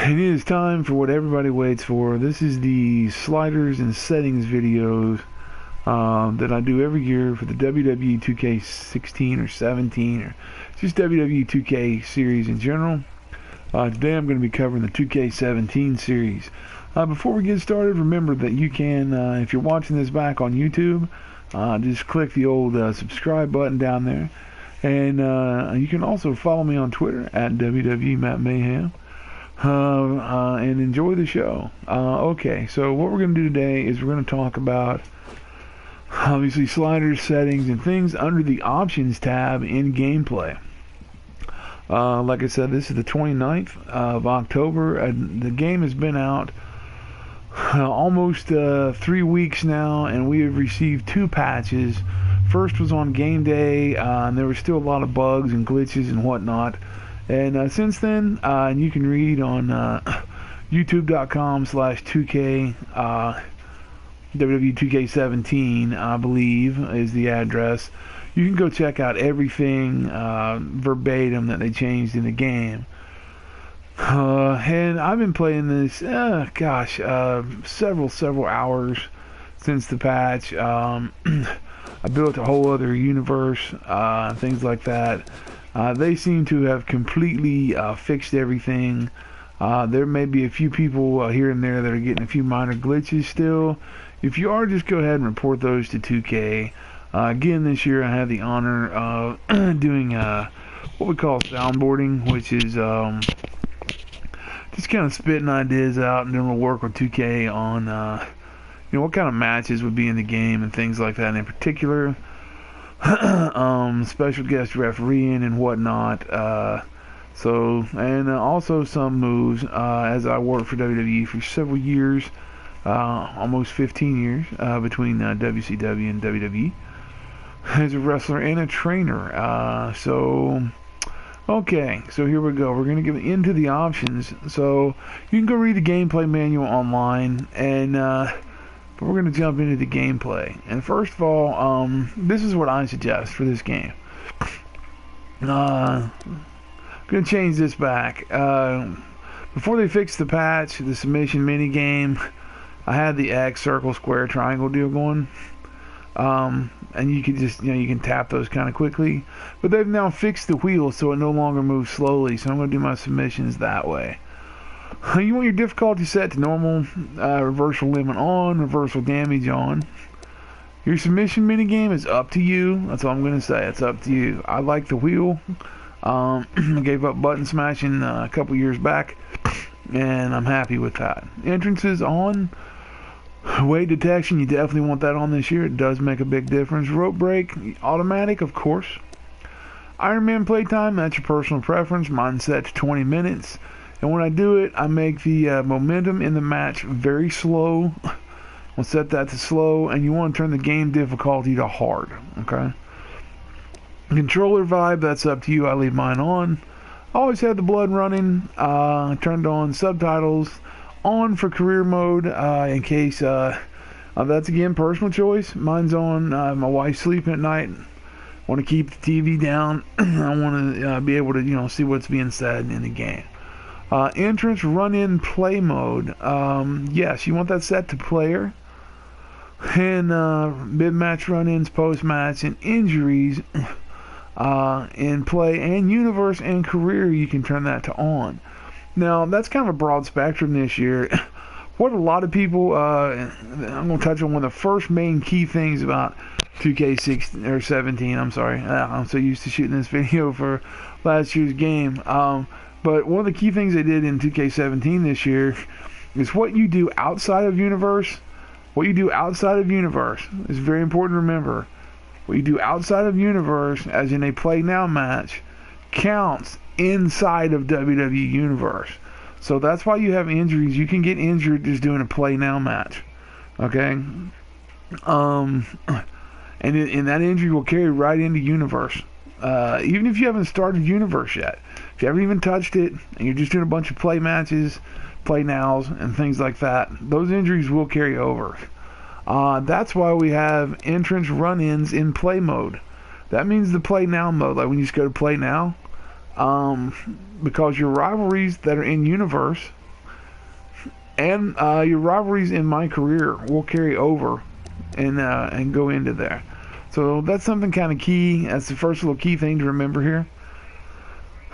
It is time for what everybody waits for. This is the sliders and settings videos that I do every year for the WWE 2K16 or 17 or just WWE 2K series in general. Today I'm going to be covering the 2K17 series. Before we get started, remember that you can, if you're watching this back on YouTube, just click the old subscribe button down there. And you can also follow me on Twitter at WWMattMayhem. And enjoy the show. Okay, so what we're going to do today is we're going to talk about obviously sliders, settings, and things under the options tab in gameplay. Like I said, this is the 29th of October. The game has been out almost 3 weeks now, and we have received 2 patches. First was on game day, and there were still a lot of bugs and glitches and whatnot. And since then, you can read on youtube.com/2K, WWE2K17, I believe, is the address. You can go check out everything verbatim that they changed in the game. And I've been playing this, several hours since the patch. I built a whole other universe, things like that. They seem to have completely fixed everything. There may be a few people here and there that are getting a few minor glitches still. If you are, just go ahead and report those to 2K. Again, this year I had the honor of doing what we call soundboarding, which is just kind of spitting ideas out and doing a work with 2K on what kind of matches would be in the game and things like that. And in particular, special guest refereeing and whatnot. Also some moves, as I worked for WWE for several years, almost 15 years, between WCW and WWE, as a wrestler and a trainer. Okay, so here we go. We're going to get into the options. So you can go read the gameplay manual online, but we're going to jump into the gameplay. And first of all, this is what I suggest for this game. I'm going to change this back. Before they fixed the patch, the submission mini game, I had the X, circle, square, triangle deal going. And you can just, you can tap those kind of quickly. But they've now fixed the wheel so it no longer moves slowly. So I'm going to do my submissions that way. You want your difficulty set to normal, reversal limit on, reversal damage on. Your submission minigame is up to you. That's all I'm going to say. It's up to you. I like the wheel. I gave up button smashing a couple years back, and I'm happy with that. Entrances on. Weight detection, you definitely want that on this year. It does make a big difference. Rope break, automatic, of course. Iron Man playtime, that's your personal preference. Mine's set to 20 minutes. And when I do it, I make the momentum in the match very slow. We'll set that to slow, and you want to turn the game difficulty to hard, okay? Controller vibe, that's up to you. I leave mine on. I always had the blood running. Turned on subtitles. On for career mode, in case, that's again personal choice. Mine's on. My wife's sleeping at night. Want to keep the TV down. I want to be able to, see what's being said in the game. Entrance run-in play mode. Yes, you want that set to player. And mid-match run-ins, post-match, and injuries in play and universe and career, you can turn that to on. Now, that's kind of a broad spectrum this year. What a lot of people, I'm going to touch on one of the first main key things about 2K16 or 17. I'm sorry, I'm so used to shooting this video for last year's game. But one of the key things they did in 2K17 this year is what you do outside of universe. What you do outside of universe is very important to remember. What you do outside of universe, as in a play now match, counts inside of WWE Universe. So that's why you have injuries. You can get injured just doing a play now match. Okay? And that injury will carry right into Universe. Even if you haven't started Universe yet. If you haven't even touched it, and you're just doing a bunch of play matches, play nows, and things like that, those injuries will carry over. That's why we have entrance run-ins in play mode. That means the play now mode. Like when you just go to play now, because your rivalries that are in universe and your rivalries in my career will carry over and go into there. So that's something kind of key. That's the first little key thing to remember here.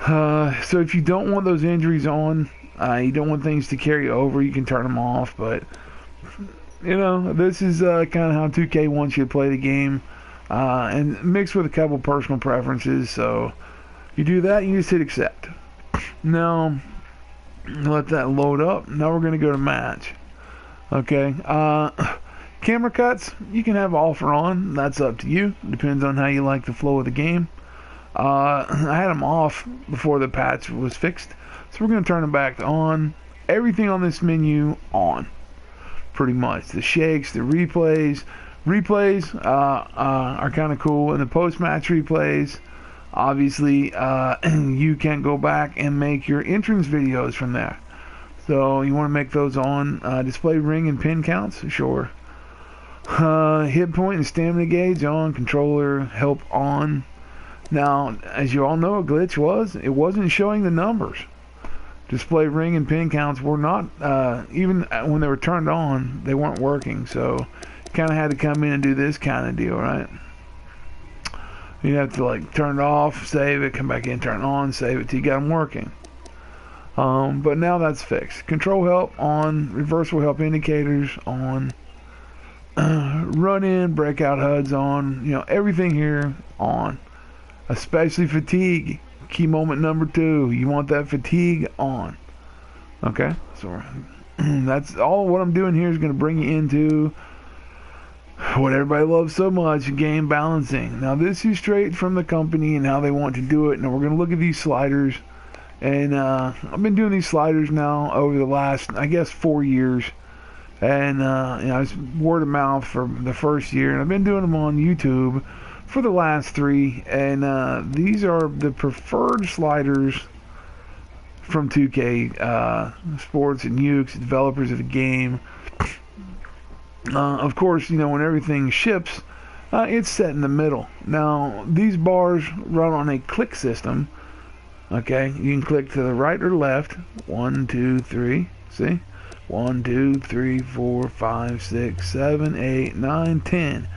So if you don't want those injuries on, you don't want things to carry over, you can turn them off. But this is kind of how 2K wants you to play the game, and mixed with a couple personal preferences. So you do that, you just hit accept. Now let that load up. Now we're going to go to match. Okay. Camera cuts, you can have off or on. That's up to you. Depends on how you like the flow of the game. I had them off before the patch was fixed, so we're going to turn them back to on. Everything on this menu on, pretty much. The shakes, the replays are kind of cool, and the post-match replays, obviously, you can go back and make your entrance videos from there. So you want to make those on. Display ring and pin counts, sure. Hit point and stamina gauge on. Controller help on. Now, as you all know, a glitch it wasn't showing the numbers. Display ring and pin counts were not, even when they were turned on, they weren't working. So you kind of had to come in and do this kind of deal, right? You have to turn it off, save it, come back in, turn it on, save it till you got them working. But now that's fixed. Control help on. Reversal help indicators on. Run in, breakout HUDs on. Everything here on. Especially fatigue. Key moment number 2. You want that fatigue on. Okay? So that's all. What I'm doing here is going to bring you into what everybody loves so much, game balancing. Now this is straight from the company and how they want to do it. Now we're going to look at these sliders. And I've been doing these sliders now over the last, I guess, 4 years. And it's word of mouth for the first year. And I've been doing them on YouTube for the last 3, and these are the preferred sliders from 2K Sports and Ukes, developers of the game. Of course, when everything ships, it's set in the middle. Now, these bars run on a click system. Okay, you can click to the right or left. 1, 2, 3. See? 1, 2, 3, 4, 5, 6, 7, 8, 9, 10.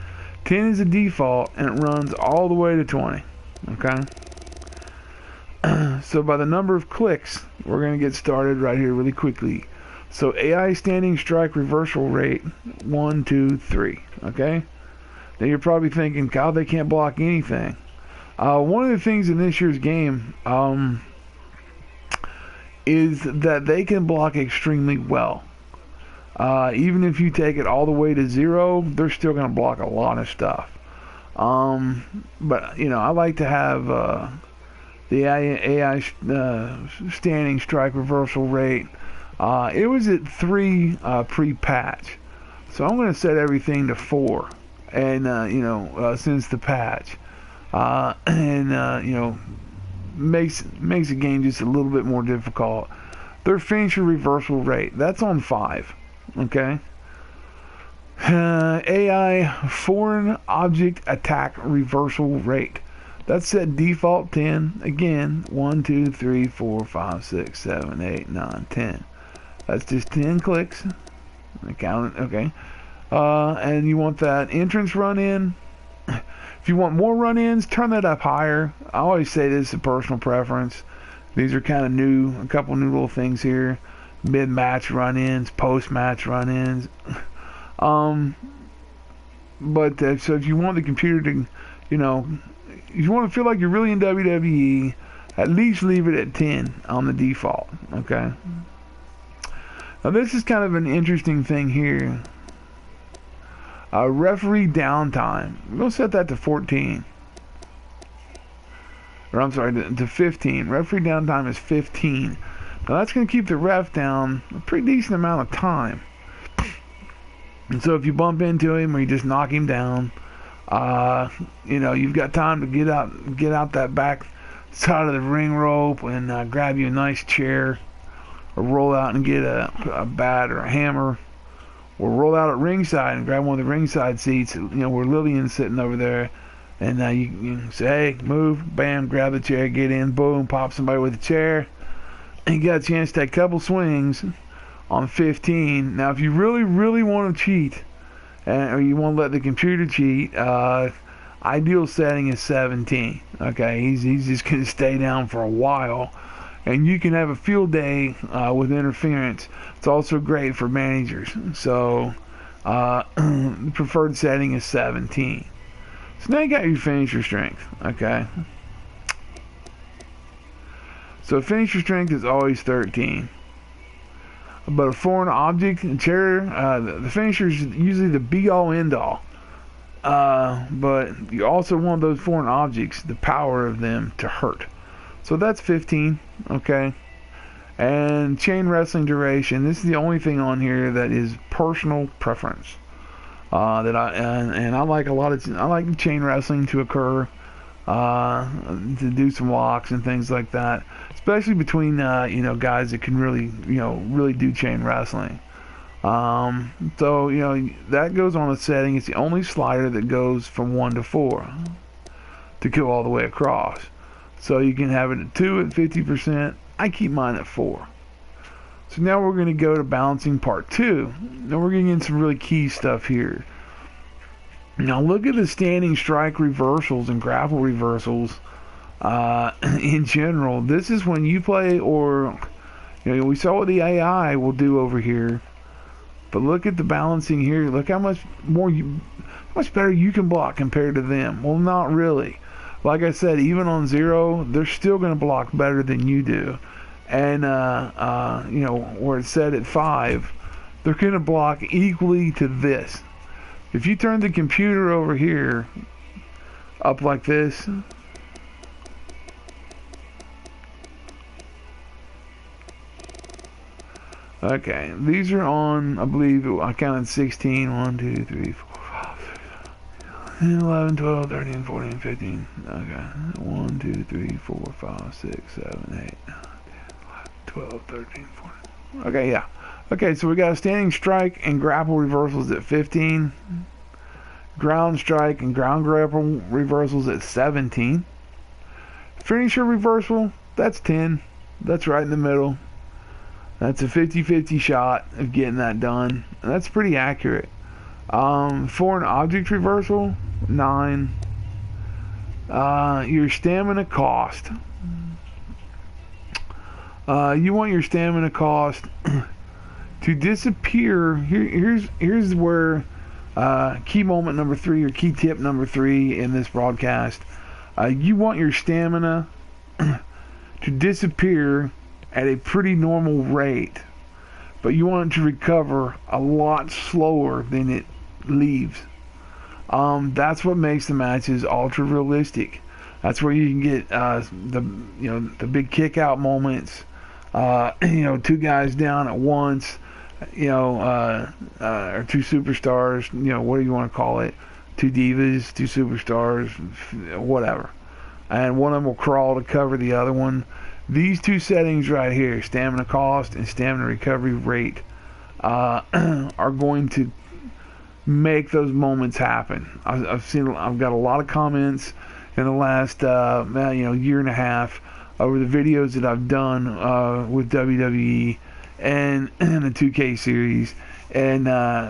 10 is the default, and it runs all the way to 20. Okay? So by the number of clicks, we're going to get started right here really quickly. So AI standing strike reversal rate, 1, 2, 3. Okay? Now you're probably thinking, God, they can't block anything. One of the things in this year's game is that they can block extremely well. Even if you take it all the way to 0, they're still going to block a lot of stuff. But I like to have the AI standing strike reversal rate. It was at 3 pre-patch, so I'm going to set everything to 4. And since the patch, makes the game just a little bit more difficult. Their finisher reversal rate, that's on 5. Okay. AI foreign object attack reversal rate, that's set default 10. Again, 1, 2, 3, 4, 5, 6, 7, 8, 9, 10. That's just 10 clicks. Count it. Okay. And you want that entrance run in. If you want more run-ins, turn that up higher. I always say this is a personal preference. These are kind of new, a couple new little things here. Mid-match run-ins, post-match run-ins. So if you want the computer to, if you want to feel like you're really in WWE, at least leave it at 10 on the default. Okay. Now this is kind of an interesting thing here. Referee downtime. We're going to set that to 14. Or I'm sorry, to 15. Referee downtime is 15. Now that's going to keep the ref down a pretty decent amount of time. And so if you bump into him or you just knock him down, you've got time to get out that back side of the ring rope and grab you a nice chair, or roll out and get a bat or a hammer. Or roll out at ringside and grab one of the ringside seats, where Lillian's sitting over there. And you say, hey, move, bam, grab the chair, get in, boom, pop somebody with a chair. And you got a chance to take a couple swings on 15. Now, if you really want to cheat, or you want to let the computer cheat, ideal setting is 17. Okay, he's just going to stay down for a while, and you can have a field day with interference. It's also great for managers. So, the preferred setting is 17. So now you got your finisher strength. Okay. So finisher strength is always 13. But a foreign object, chair, the finisher is usually the be-all, end-all. But you also want those foreign objects, the power of them, to hurt. So that's 15, okay? And chain wrestling duration, this is the only thing on here that is personal preference. I like I like chain wrestling to occur, to do some locks and things like that, especially between guys that can really do chain wrestling. So that goes on the setting. It's the only slider that goes from 1 to 4 to go all the way across. So you can have it at 2 at 50%. I keep mine at 4. So now we're going to go to balancing part 2. Now we're getting into some really key stuff here. Now look at the standing strike reversals and grapple reversals in general. This is when you play, or we saw what the AI will do over here. But look at the balancing here. Look how much better you can block compared to them. Well, not really. Like I said, even on 0, they're still going to block better than you do. And where it's set at 5, they're going to block equally to this. If you turn the computer over here up like this, okay, these are on, I believe, I counted 16, 1, 2, 3, 4, 5, 6, 11, 12, 13, 14, 15, okay, 1, 2, 3, 4, 5, 6, 7, 8, 9, 10, 11, 12, 13, 14, okay, yeah. Okay, so we got a standing strike and grapple reversals at 15. Ground strike and ground grapple reversals at 17. Finisher reversal, that's 10. That's right in the middle. That's a 50-50 shot of getting that done. And that's pretty accurate. Foreign object reversal, 9. Your stamina cost. You want your stamina cost to disappear. Here's where key moment number 3, or key tip number 3 in this broadcast. You want your stamina to disappear at a pretty normal rate, but you want it to recover a lot slower than it leaves. That's what makes the matches ultra realistic. That's where you can get the big kick out moments. 2 guys down at once. Or 2 superstars, what do you want to call it? 2 divas, 2 superstars, whatever. And one of them will crawl to cover the other one. These 2 settings right here, stamina cost and stamina recovery rate, are going to make those moments happen. I've got a lot of comments in the last year and a half over the videos that I've done with WWE and the 2K series, and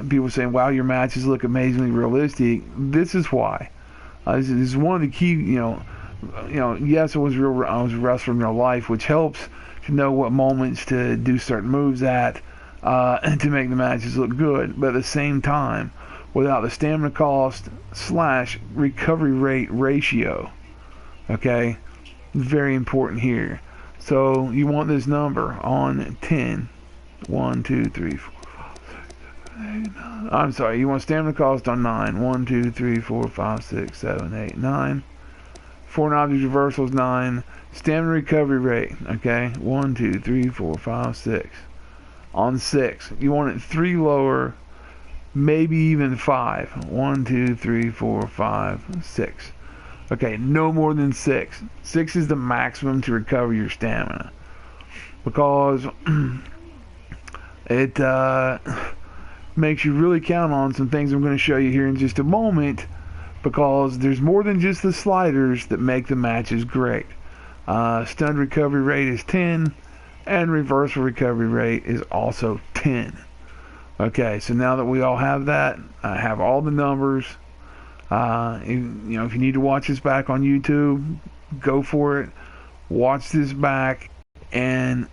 people saying, wow, your matches look amazingly realistic. This is why. This is one of the key, yes, I was a wrestler in real life, which helps to know what moments to do certain moves at, and to make the matches look good. But at the same time, without the stamina cost / recovery rate ratio, okay, very important here. So you want this number on 10. 1, 2, 3, 4, 5, 6, 7, 8, 9. I'm sorry, you want stamina cost on 9. 1, 2, 3, 4, 5, 6, 7, 8, 9. Foreign object reversals 9. Stamina recovery rate, okay, 1, 2, 3, 4, 5, 6. On 6, you want it 3 lower, maybe even 5. 1, 2, 3, 4, 5, 6. Okay, no more than 6. 6 is the maximum to recover your stamina, because it makes you really count on some things I'm going to show you here in just a moment, because there's more than just the sliders that make the matches great. Stun recovery rate is 10, and reversal recovery rate is also 10. 10. Okay, so now that we all have that, I have all the numbers. If you need to watch this back on YouTube, go for it. Watch this back and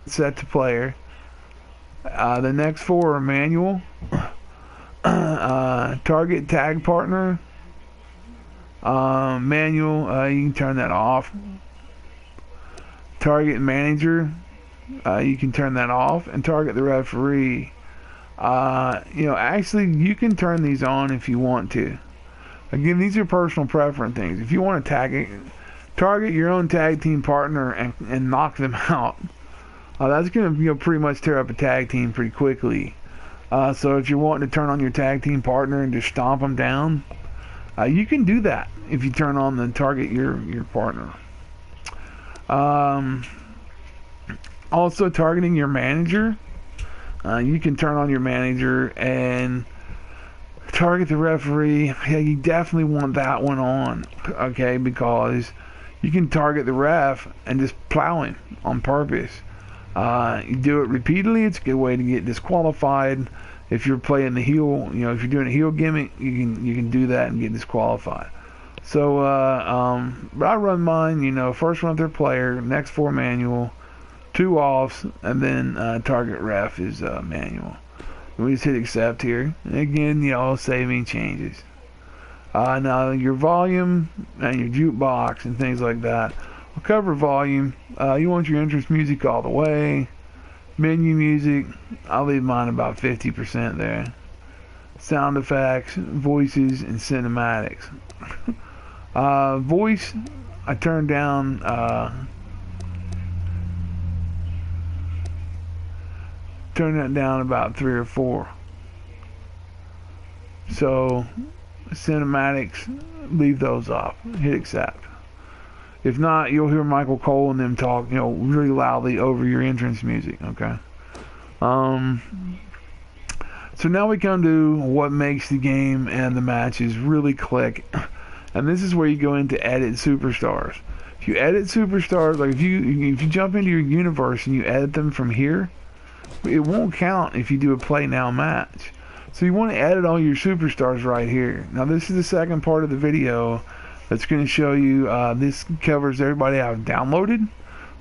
set to player. The next 4 are manual, target tag partner, manual, you can turn that off. Target manager, you can turn that off, and target the referee. Actually, you can turn these on if you want to. Again, these are personal preference things. If you want to target your own tag team partner and knock them out, that's going to pretty much tear up a tag team pretty quickly. So if you're wanting to turn on your tag team partner and just stomp them down, you can do that if you turn on the target your partner. Also, targeting your manager. You can turn on your manager and target the referee. Yeah, you definitely want that one on, okay, because you can target the ref and just plow him on purpose. You do it repeatedly, it's a good way to get disqualified. If you're playing the heel, if you're doing a heel gimmick, you can do that and get disqualified. So, but I run mine, first run through player, next 4 manual, 2 offs, and then target ref is manual. We just hit accept here. And again, saving changes. Now your volume and your jukebox and things like that. We'll cover volume. You want your entrance music all the way. Menu music, I'll leave mine about 50% there. Sound effects, voices, and cinematics. Voice, I turn down that down about 3 or 4. So cinematics, leave those off. Hit accept. If not, you'll hear Michael Cole and them talk, really loudly over your entrance music. Okay. So now we come to what makes the game and the matches really click, and this is where you go into edit superstars. If you edit superstars, like if you jump into your universe and you edit them from here, it won't count if you do a play now match. So you want to edit all your superstars right here. Now this is the second part of the video that's going to show you, this covers everybody I've downloaded.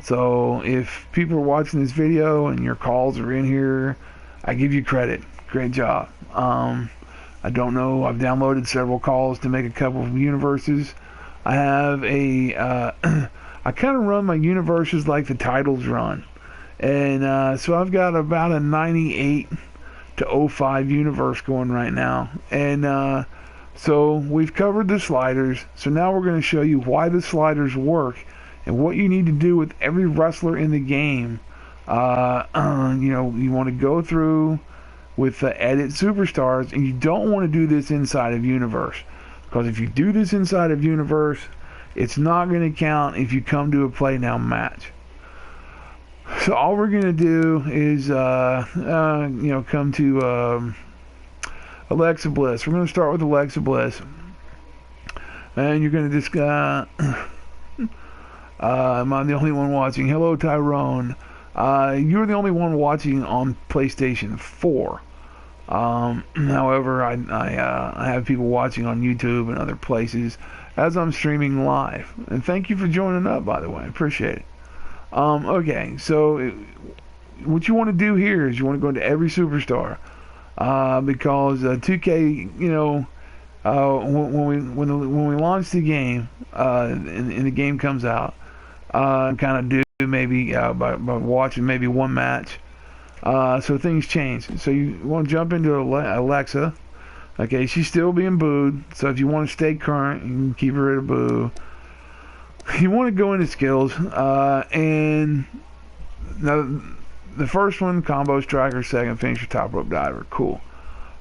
So if people are watching this video and your calls are in here, I give you credit. Great job. I don't know, I've downloaded several calls to make a couple of universes. I have I kind of run my universes like the titles run. And so I've got about a 98 to 05 universe going right now. And so we've covered the sliders. So now we're going to show you why the sliders work and what you need to do with every wrestler in the game. You want to go through with the edit superstars, and you don't want to do this inside of universe, because if you do this inside of universe, it's not going to count if you come to a play now match. So all we're going to do is come to Alexa Bliss. We're going to start with Alexa Bliss, and you're going to just am I the only one watching? Hello, Tyrone. You're the only one watching on PlayStation 4. However, I have people watching on YouTube and other places as I'm streaming live. And thank you for joining up, by the way. I appreciate it. Okay, so what you want to do here is you want to go into every superstar, because 2K, when we launch the game, and the game comes out, kind of do maybe by watching maybe one match, so things change. So you want to jump into Alexa. Okay, she's still being booed, so if you want to stay current, you can keep her at a boo. You want to go into skills, and now the first one, combo striker, second finisher, top rope diver, cool.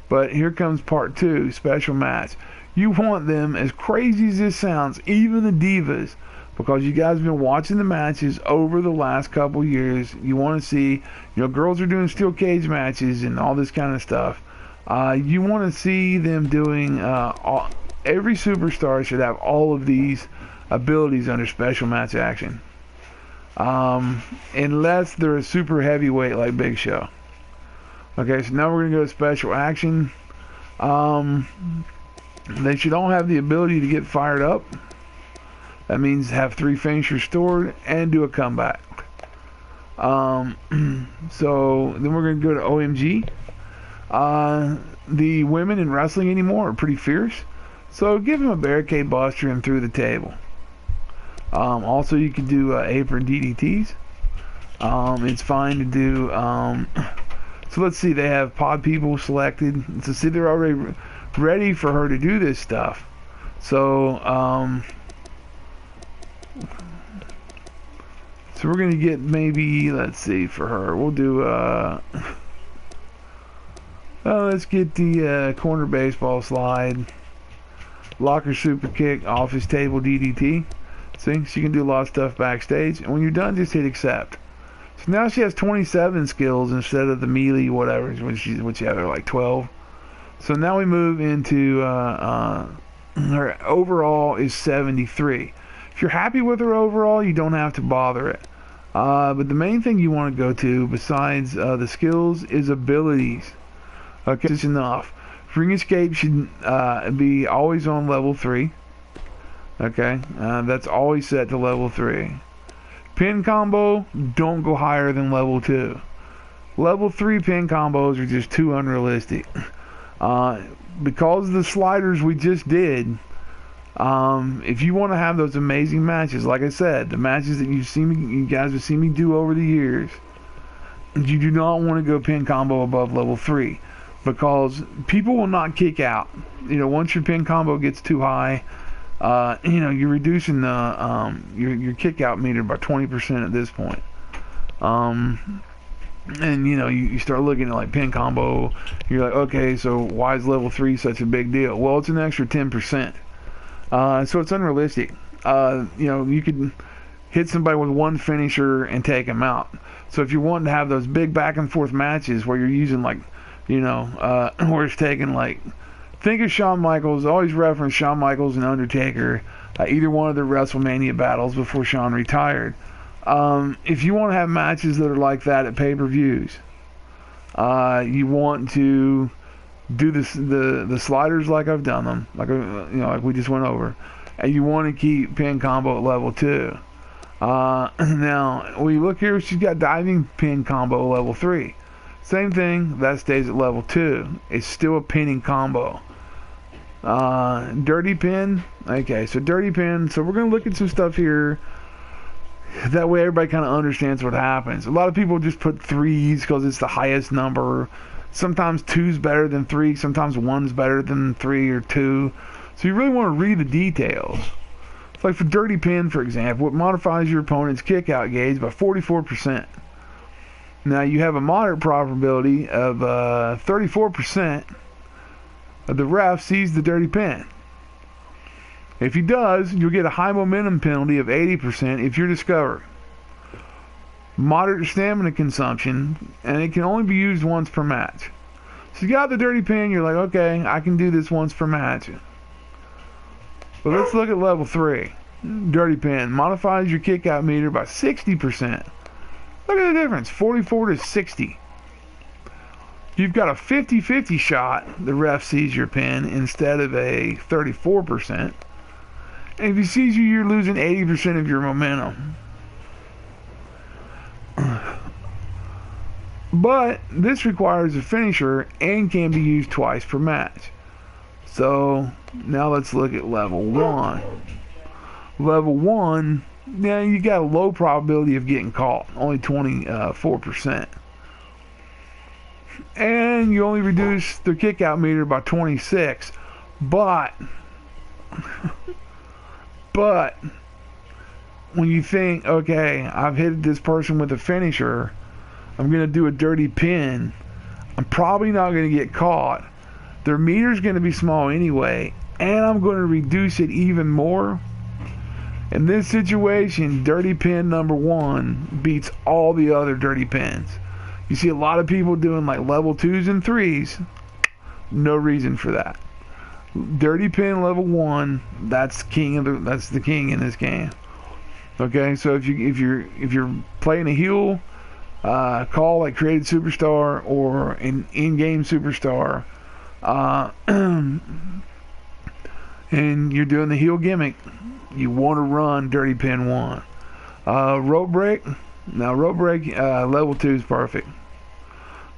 But here comes part 2, special match. You want them, as crazy as this sounds, even the divas, because you guys have been watching the matches over the last couple years. You want to see, girls are doing steel cage matches and all this kind of stuff. You want to see them doing, every superstar should have all of these abilities under special match action, unless they're a super heavyweight like Big Show. Okay, so now we're going to go to special action. They should all have the ability to get fired up. That means have 3 finishers stored and do a comeback. So then we're going to go to OMG. The women in wrestling anymore are pretty fierce. So give them a barricade buster and through the table. Also, you can do apron DDTs. It's fine to do. So let's see, they have pod people selected. So see, they're already ready for her to do this stuff. So, so we're gonna get maybe, let's see, for her, we'll do let's get the corner baseball slide, locker super kick, office table DDT. See, she can do a lot of stuff backstage, and when you're done, just hit accept. So now she has 27 skills instead of the melee whatever, which she had like 12. So now we move into her overall is 73. If you're happy with her overall, you don't have to bother it. But the main thing you want to go to, besides the skills, is abilities. Okay, that's enough. Ring escape should be always on level 3. Okay, that's always set to level 3. Pin combo, don't go higher than level 2. Level 3 pin combos are just too unrealistic. Because of the sliders we just did, if you want to have those amazing matches, like I said, the matches that you guys have seen me do over the years, you do not want to go pin combo above level 3, because people will not kick out. You know, once your pin combo gets too high, you know, you're reducing the your kick out meter by 20% at this point. And you know, you start looking at like pin combo, you're like, okay, so why is level 3 such a big deal? Well, it's an extra 10%. So it's unrealistic. You know, you could hit somebody with one finisher and take them out. So if you're wanting to have those big back and forth matches where you're using like, you know, where it's taking like, think of Shawn Michaels, always reference Shawn Michaels and Undertaker, either one of their WrestleMania battles before Shawn retired. If you want to have matches that are like that at pay-per-views, you want to do the sliders like I've done them, like you know, like we just went over, and you want to keep pin combo at level 2. Now we look here, she's got diving pin combo level 3. Same thing, that stays at level 2. It's still a pinning combo. Dirty pin. Okay, so dirty pin. So we're gonna look at some stuff here. That way everybody kind of understands what happens. A lot of people just put 3s because it's the highest number. Sometimes 2's better than 3. Sometimes 1's better than 3 or 2. So you really want to read the details. It's like for dirty pin, for example, it modifies your opponent's kick out gauge by 44%. Now you have a moderate probability of 34% of the ref sees the dirty pin. If he does, you'll get a high momentum penalty of 80% if you're discovered. Moderate stamina consumption, and it can only be used once per match. So you got the dirty pin, you're like, okay, I can do this once per match. But let's look at level 3. Dirty pin modifies your kick out meter by 60%. Look at the difference, 44 to 60. You've got a 50-50 shot, the ref sees your pin, instead of a 34%. And if he sees you, you're losing 80% of your momentum. But this requires a finisher and can be used twice per match. So now let's look at level 1. Level 1, now you got a low probability of getting caught, only 24%. And you only reduce the kick out meter by 26. But when you think, okay, I've hit this person with a finisher, I'm going to do a dirty pin, I'm probably not going to get caught, their meter's going to be small anyway, and I'm going to reduce it even more. In this situation, dirty pin number 1 beats all the other dirty pins. You see a lot of people doing like level 2s and 3s. No reason for that. Dirty pin level 1, that's the king in this game. Okay, so if you're playing a heel, call like created superstar or an in-game superstar, and you're doing the heal gimmick, you want to run Dirty Pin 1. Rope break. Now rope break level 2 is perfect.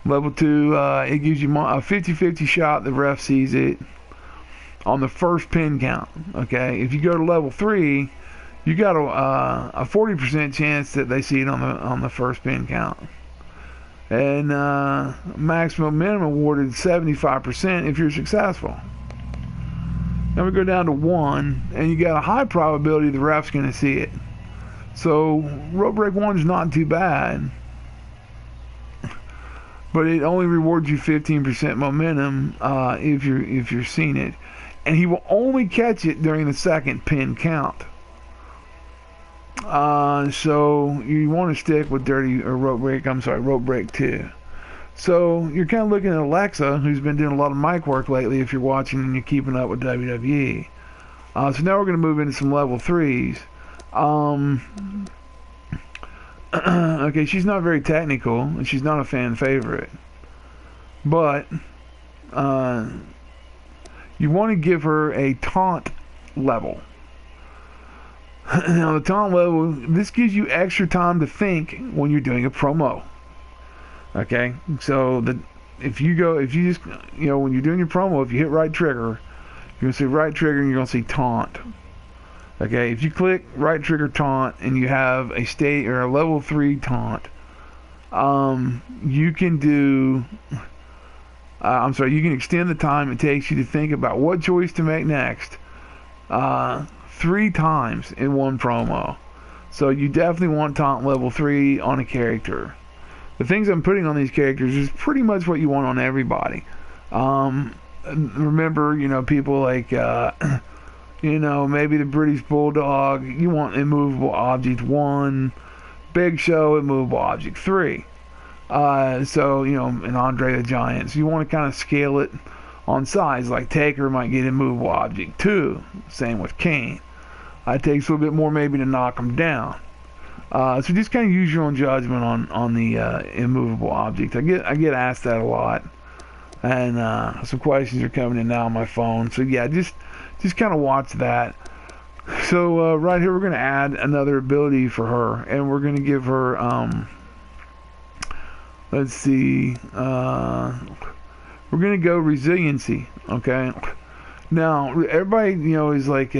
Level 2, it gives you a 50-50 shot. The ref sees it on the first pin count. Okay, if you go to level 3, you got a 40% chance that they see it on the first pin count. And maximum minimum awarded 75% if you're successful. Now we go down to 1, and you got a high probability the ref's going to see it. So rope break 1 is not too bad, but it only rewards you 15% momentum if you're seeing it, and he will only catch it during the second pin count. So you want to stick with rope break 2. So you're kind of looking at Alexa, who's been doing a lot of mic work lately if you're watching and you're keeping up with WWE. So now we're going to move into some level 3s. Okay, she's not very technical, and she's not a fan favorite. But you want to give her a taunt level. Now the taunt level, this gives you extra time to think when you're doing a promo. Okay, so if you just, when you're doing your promo, if you hit right trigger, you're going to see right trigger and you're going to see taunt. Okay, if you click right trigger taunt and you have a state or a level 3 taunt, you can do, you can extend the time it takes you to think about what choice to make next 3 times in one promo. So you definitely want taunt level 3 on a character. The things I'm putting on these characters is pretty much what you want on everybody. Remember, people like, maybe the British Bulldog, you want immovable object 1, Big Show, immovable object 3. And Andre the Giant. So you want to kind of scale it on size, like Taker might get immovable object 2. Same with Kane. It takes a little bit more maybe to knock him down. So just kind of use your own judgment on the immovable object. I get asked that a lot, and some questions are coming in now on my phone. So yeah, just kind of watch that. So right here we're going to add another ability for her, and we're going to give her let's see, we're going to go resiliency. Okay, now everybody is like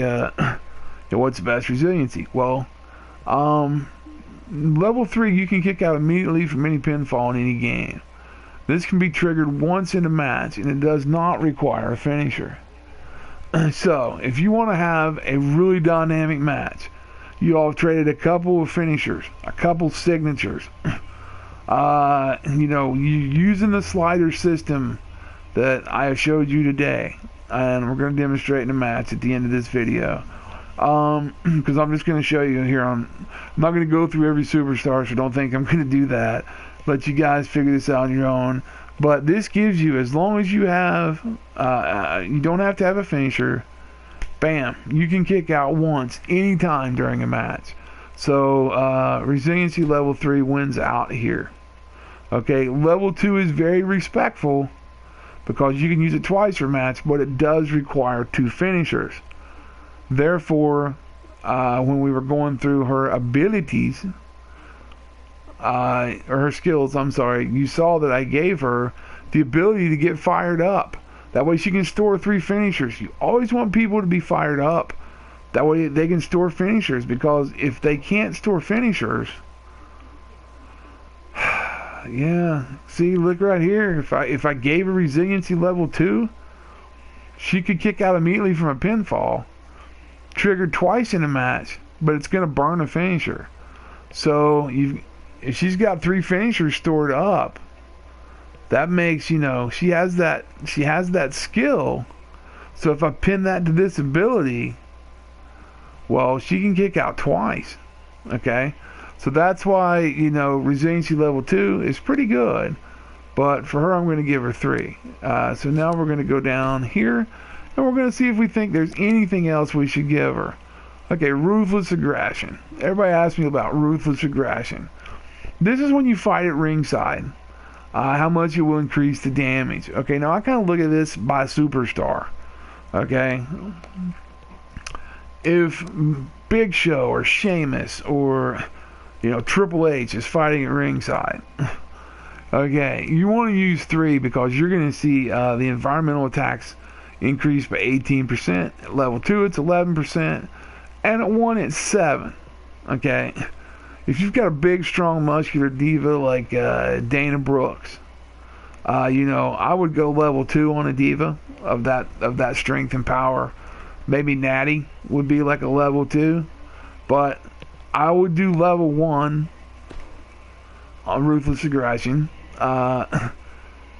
what's the best resiliency? Well, level 3 you can kick out immediately from any pinfall in any game. This can be triggered once in a match, and it does not require a finisher. So if you want to have a really dynamic match, you all have traded a couple of finishers, a couple signatures, you using the slider system that I have showed you today, and we're going to demonstrate in a match at the end of this video. Because I'm just going to show you here I'm not going to go through every superstar, so don't think I'm going to do that. Let you guys figure this out on your own. But this gives you, as long as you have, you don't have to have a finisher, bam, you can kick out once, anytime during a match. So, resiliency level 3 wins out here. Okay, level 2 is very respectful because you can use it twice per match, but it does require 2 finishers. Therefore, when we were going through her abilities, or her skills, you saw that I gave her the ability to get fired up. That way she can store 3 finishers. You always want people to be fired up. That way they can store finishers, because if they can't store finishers, yeah, see, look right here. If I gave her resiliency level 2, she could kick out immediately from a pinfall, triggered twice in a match, but it's going to burn a finisher. So if she's got 3 finishers stored up, that makes, she has that skill. So if I pin that to this ability, well, she can kick out twice. Okay, so that's why resiliency level 2 is pretty good, but for her I'm going to give her 3. So now we're going to go down here, and we're going to see if we think there's anything else we should give her. Okay, ruthless aggression. Everybody asks me about ruthless aggression. This is when you fight at ringside. How much it will increase the damage. Okay, now I kind of look at this by superstar. Okay, if Big Show or Sheamus or Triple H is fighting at ringside, okay, you want to use 3 because you're going to see the environmental attacks increase by 18%. At level 2, it's 11%, and at 1, it's 7. Okay, if you've got a big, strong, muscular diva like Dana Brooks, I would go level 2 on a diva of that strength and power. Maybe Natty would be like a level 2, but I would do level 1 on Ruthless Aggression.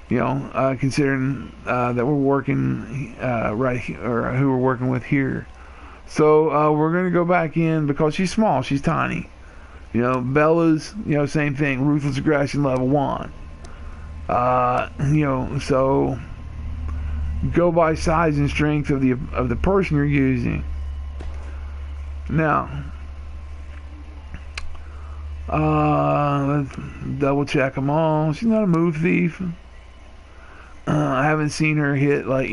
Considering that we're working right here, or who we're working with here. So we're going to go back in because she's small, she's tiny. Bella's, same thing, Ruthless Aggression level 1. So go by size and strength of the person you're using. Now, let's double check them all. She's not a move thief. I haven't seen her hit but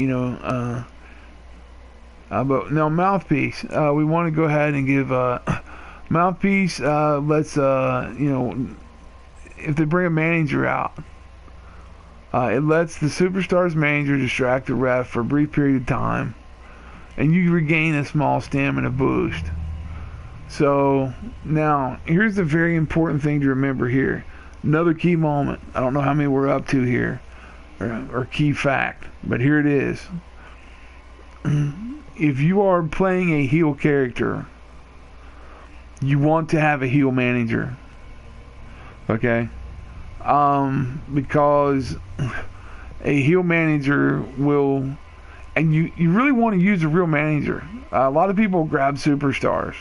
no, Mouthpiece. We want to go ahead and give Mouthpiece. Let's if they bring a manager out, it lets the Superstars manager distract the ref for a brief period of time, and you regain a small stamina boost. So now here's the very important thing to remember here. Another key moment. I don't know how many we're up to here, or key fact, but here it is. If you are playing a heel character, you want to have a heel manager. Okay? Because a heel manager will, and you really want to use a real manager. A lot of people grab superstars.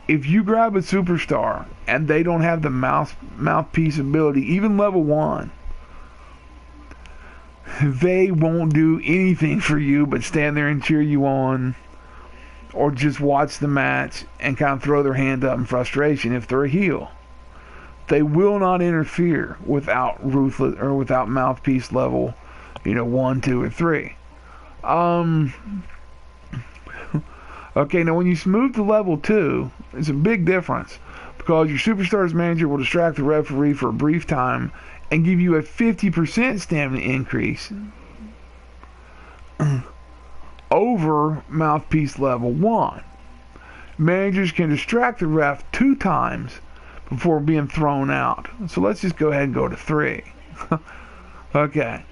If you grab a superstar and they don't have the mouthpiece ability, even level 1, they won't do anything for you but stand there and cheer you on, or just watch the match and kind of throw their hand up in frustration if they're a heel. They will not interfere without ruthless or without mouthpiece level, 1, 2, or 3. Okay, now when you move to level 2, it's a big difference because your Superstars manager will distract the referee for a brief time and give you a 50% stamina increase over mouthpiece level 1. Managers can distract the ref 2 times before being thrown out. So let's just go ahead and go to 3. Okay.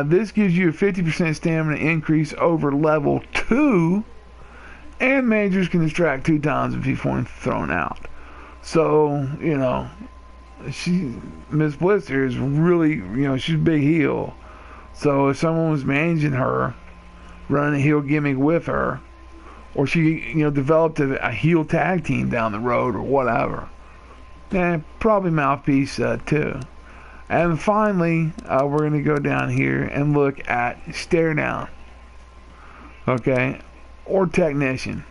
This gives you a 50% stamina increase over level 2, and managers can distract 2 times before thrown out. So, Miss Blister is really, she's a big heel. So if someone was managing her, running a heel gimmick with her, or she, developed a heel tag team down the road or whatever, probably Mouthpiece too. And finally, we're going to go down here and look at Stare Down. Okay, or Technician.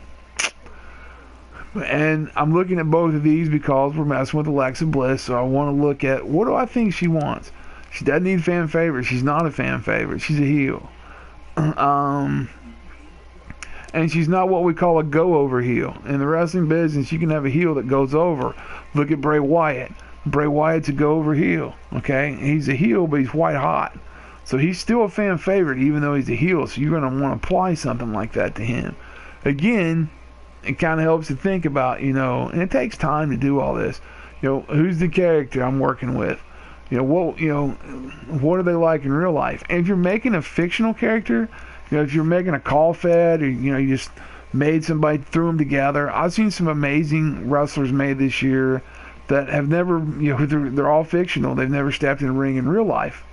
And I'm looking at both of these because we're messing with Alexa Bliss, so I want to look at what do I think she wants. She doesn't need fan favorite. She's not a fan favorite. She's a heel. And she's not what we call a go-over heel. In the wrestling business, you can have a heel that goes over. Look at Bray Wyatt. Bray Wyatt's a go-over heel. Okay? He's a heel, but he's white hot. So he's still a fan favorite, even though he's a heel. So you're going to want to apply something like that to him. Again, it kind of helps to think about, and it takes time to do all this. Who's the character I'm working with? What are they like in real life? And if you're making a fictional character, if you're making a call fed, or you just made somebody, threw them together. I've seen some amazing wrestlers made this year that have never, they're all fictional. They've never stepped in a ring in real life,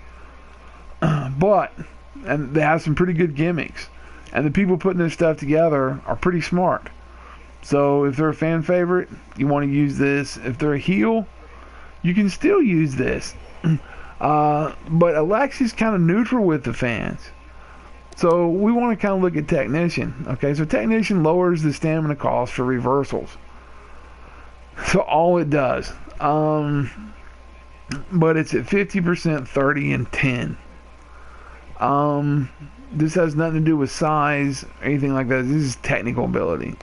and they have some pretty good gimmicks. And the people putting this stuff together are pretty smart. So if they're a fan favorite, you want to use this. If they're a heel, you can still use this. But Alexi's kind of neutral with the fans. So we want to kind of look at Technician. Okay, so Technician lowers the stamina cost for reversals. So all it does. But it's at 50%, 30, and 10. This has nothing to do with size or anything like that. This is technical ability.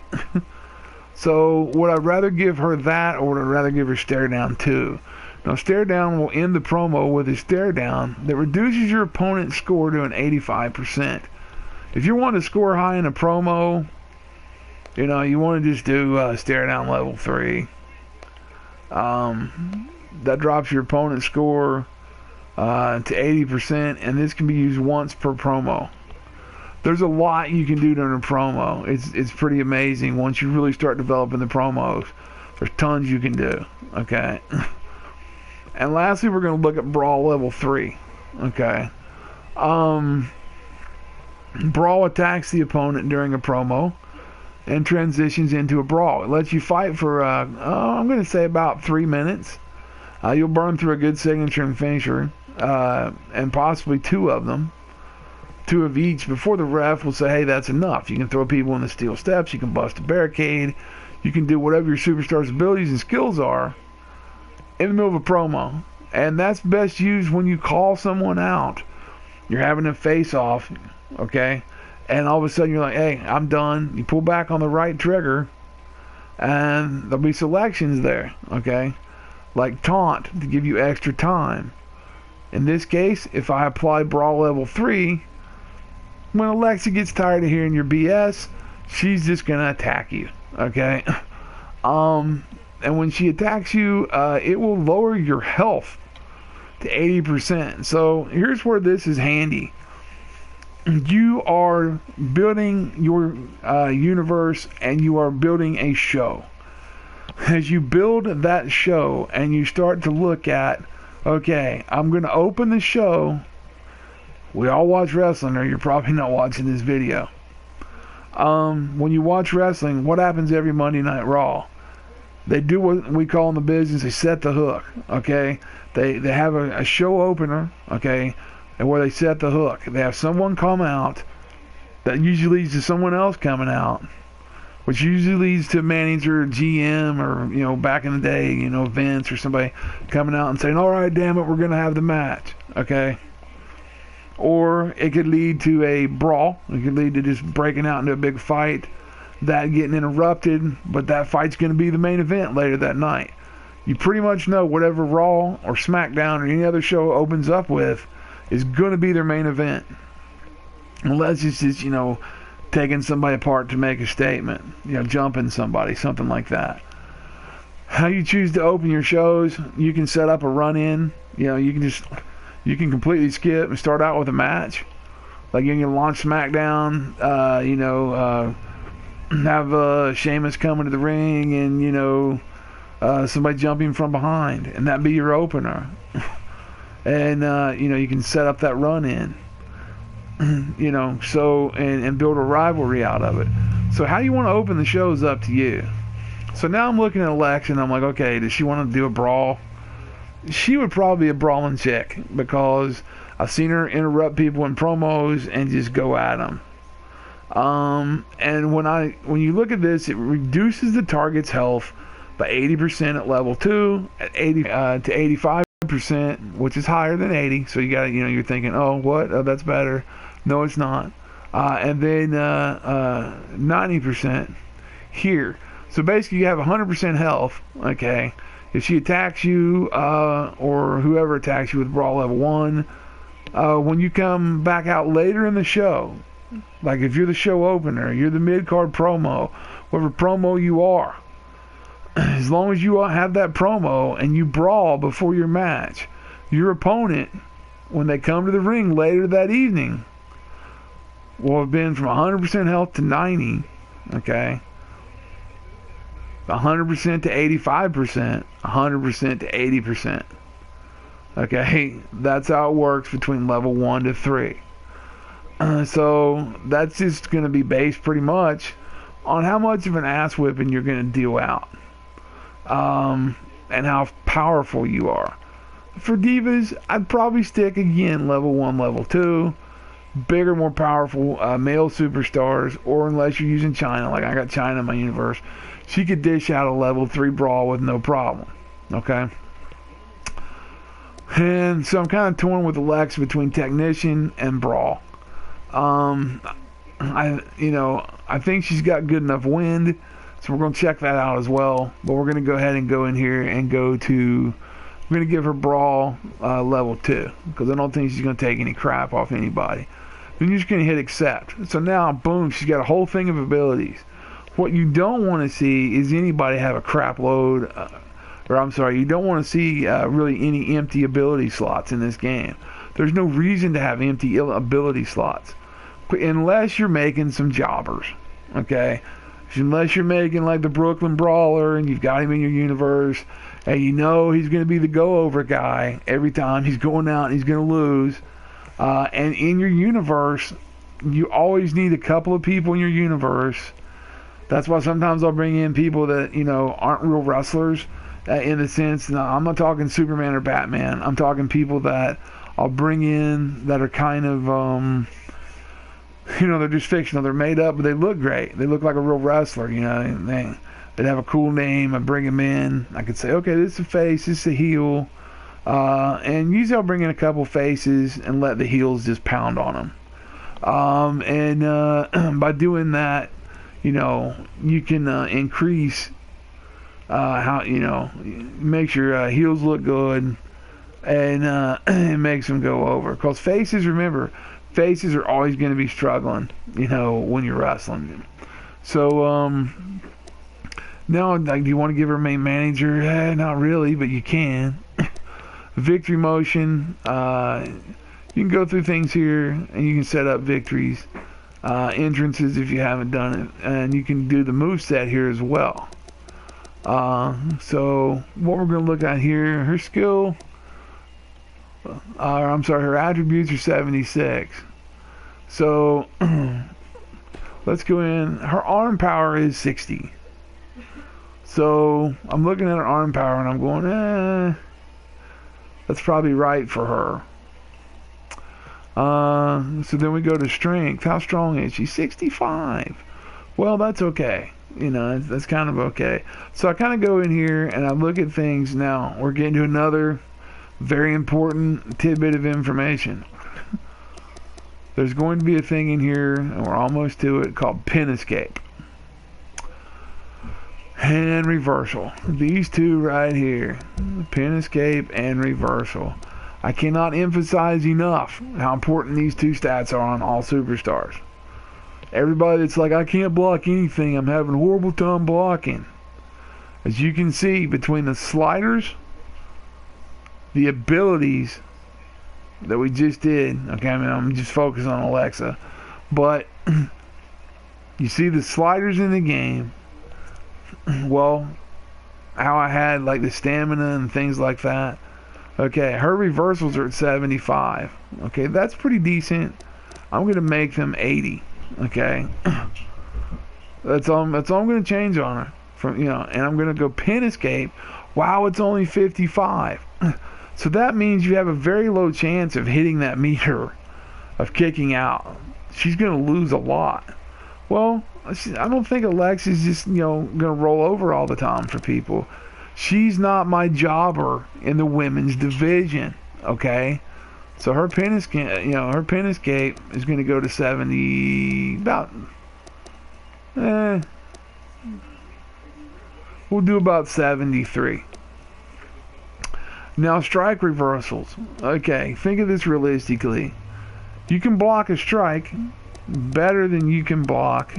So would I rather give her that, or would I rather give her Stare Down 2? Now, Stare Down will end the promo with a Stare Down that reduces your opponent's score to an 85%. If you want to score high in a promo, you know, you want to just do Stare Down level 3. That drops your opponent's score to 80%, and this can be used once per promo. There's a lot you can do during a promo. It's pretty amazing once you really start developing the promos. There's tons you can do. Okay. And lastly, we're going to look at Brawl level 3. Okay. Brawl attacks the opponent during a promo and transitions into a brawl. It lets you fight for, I'm going to say about 3 minutes. You'll burn through a good signature and finisher, and possibly 2 of them. 2 of each before the ref will say, hey, that's enough. You can throw people in the steel steps. You can bust a barricade. You can do whatever your superstar's abilities and skills are in the middle of a promo. And that's best used when you call someone out. You're having a face-off, okay? And all of a sudden you're like, hey, I'm done. You pull back on the right trigger, and there'll be selections there, okay? Like taunt to give you extra time. In this case, if I apply Brawl level 3, when Alexa gets tired of hearing your BS, she's just going to attack you, okay? And when she attacks you, it will lower your health to 80%. So here's where this is handy. You are building your universe, and you are building a show. As you build that show and you start to look at, okay, I'm going to open the show. We all watch wrestling, or you're probably not watching this video. When you watch wrestling, what happens every Monday Night Raw? They do what we call in the business, they set the hook, okay? They have a show opener, okay, and where they set the hook. They have someone come out that usually leads to someone else coming out, which usually leads to manager, GM, or, you know, back in the day, you know, Vince or somebody coming out and saying, all right, damn it, we're going to have the match, okay? Or it could lead to a brawl. It could lead to just breaking out into a big fight, that getting interrupted, but that fight's going to be the main event later that night. You pretty much know whatever Raw or SmackDown or any other show opens up with is going to be their main event. Unless it's just, you know, taking somebody apart to make a statement, you know, jumping somebody, something like that. How you choose to open your shows, you can set up a run-in. You know, you can completely skip and start out with a match. Like you can launch SmackDown, have Sheamus come into the ring and, you know, somebody jumping from behind, and that be your opener. And, you know, you can set up that run-in, you know, so, and build a rivalry out of it. So how you want to open the show is up to you. So now I'm looking at Alexa, and I'm like, okay, does she want to do a brawl? She would probably be a brawling chick, because I've seen her interrupt people in promos and just go at them. And when you look at this, it reduces the target's health by 80% at level 2, at 80 to 85%, which is higher than 80. So you got, you know, you're thinking, oh, what? Oh, that's better. No, it's not. And then 90% here. So basically, you have 100% health. Okay. If she attacks you, or whoever attacks you with Brawl level 1, when you come back out later in the show, like if you're the show opener, you're the mid-card promo, whatever promo you are, as long as you have that promo and you brawl before your match, your opponent, when they come to the ring later that evening, will have been from 100% health to 90, okay? 100% to 85%, 100% to 80%. Okay, that's how it works between level 1 to 3. So that's just going to be based pretty much on how much of an ass whipping you're going to deal out, and how powerful you are. For divas, I'd probably stick again level 1, level 2, bigger, more powerful male superstars, or unless you're using China, like I got China in my universe, she could dish out a level 3 brawl with no problem. Okay? And so I'm kind of torn with Alexa between technician and brawl. I think she's got good enough wind, so we're going to check that out as well. But we're going to go ahead and go in here and we're going to give her brawl level 2, because I don't think she's going to take any crap off anybody. Then you're just going to hit accept. So now, boom, she's got a whole thing of abilities. What you don't want to see is anybody have a crap load, you don't want to see really any empty ability slots in this game. There's no reason to have empty ability slots, unless you're making some jobbers, okay? Unless you're making like the Brooklyn Brawler and you've got him in your universe, and you know he's going to be the go-over guy every time he's going out and he's going to lose. And in your universe, you always need a couple of people in your universe. That's why sometimes I'll bring in people that, aren't real wrestlers, in the sense, no, I'm not talking Superman or Batman. I'm talking people that I'll bring in that are kind of, they're just fictional. They're made up, but they look great. They look like a real wrestler, They'd have a cool name. I bring them in. I could say, okay, this is a face, this is a heel. And usually I'll bring in a couple faces and let the heels just pound on them. By doing that, you can increase how, makes your heels look good, and it makes them go over. Because faces are always going to be struggling, when you're wrestling. So, now, like, do you want to give her main manager? Not really, but you can. Victory motion. You can go through things here, and you can set up victories. Entrances if you haven't done it. And you can do the moveset here as well. So, what we're going to look at here, her skill, her attributes are 76. So, let's go in. Her arm power is 60. So, I'm looking at her arm power and I'm going, that's probably right for her. So then we go to strength. How strong is she? 65. Well, that's okay. That's kind of okay. So I kind of go in here and I look at things. Now, we're getting to another very important tidbit of information. There's going to be a thing in here, and we're almost to it, called pin escape and reversal. These two right here, pin escape and reversal. I cannot emphasize enough how important these two stats are on all superstars. Everybody that's like, I can't block anything, I'm having a horrible time blocking. As you can see, between the sliders, the abilities that we just did, okay, I'm just focusing on Alexa, but you see the sliders in the game, well, how I had like the stamina and things like that. Okay, her reversals are at 75. Okay, that's pretty decent. I'm going to make them 80. Okay, that's all I'm going to change on her. And I'm going to go pin escape. Wow, it's only 55. So that means you have a very low chance of hitting that meter of kicking out. She's going to lose a lot. Well, I don't think Alexa's just, going to roll over all the time for people. She's not my jobber in the women's division, okay? So her pin escape, is going to go to 70, we'll do about 73. Now, strike reversals. Okay, think of this realistically. You can block a strike better than you can block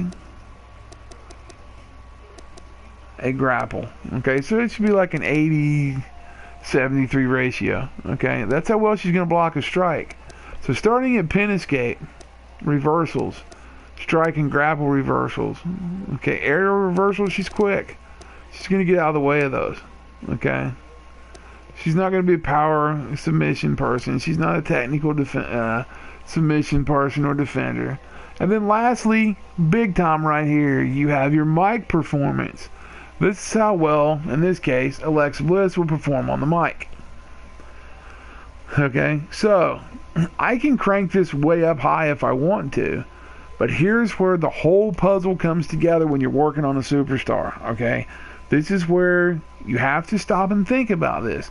a grapple. Okay, so it should be like an 80-73 ratio. Okay, that's how well she's going to block a strike. So starting at pin escape, reversals, strike and grapple reversals. Okay, aerial reversals, she's quick. She's going to get out of the way of those. Okay, she's not going to be a power submission person. She's not a technical submission person or defender. And then lastly, big time right here, you have your mic performance. This is how well, in this case, Alexa Bliss will perform on the mic. Okay, so I can crank this way up high if I want to, But here's where the whole puzzle comes together when you're working on a superstar, okay? This is where you have to stop and think about this.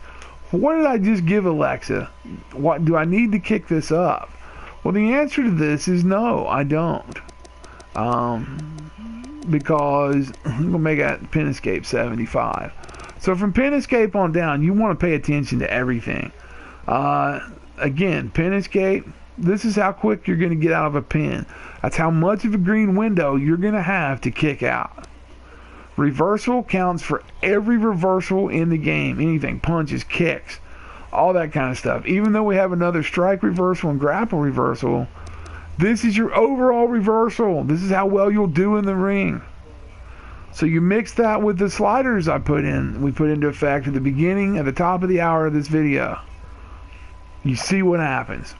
What did I just give Alexa? What do I need to kick this up? Well, the answer to this is no, I don't. Because I'm going to make that pin escape 75. So from pin escape on down, you want to pay attention to everything. Again, pin escape, this is how quick you're going to get out of a pin. That's how much of a green window you're going to have to kick out. Reversal counts for every reversal in the game. Anything, punches, kicks, all that kind of stuff. Even though we have another strike reversal and grapple reversal, this is your overall reversal. This is how well you'll do in the ring. So you mix that with the sliders we put into effect at the beginning, at the top of the hour of this video. You see what happens.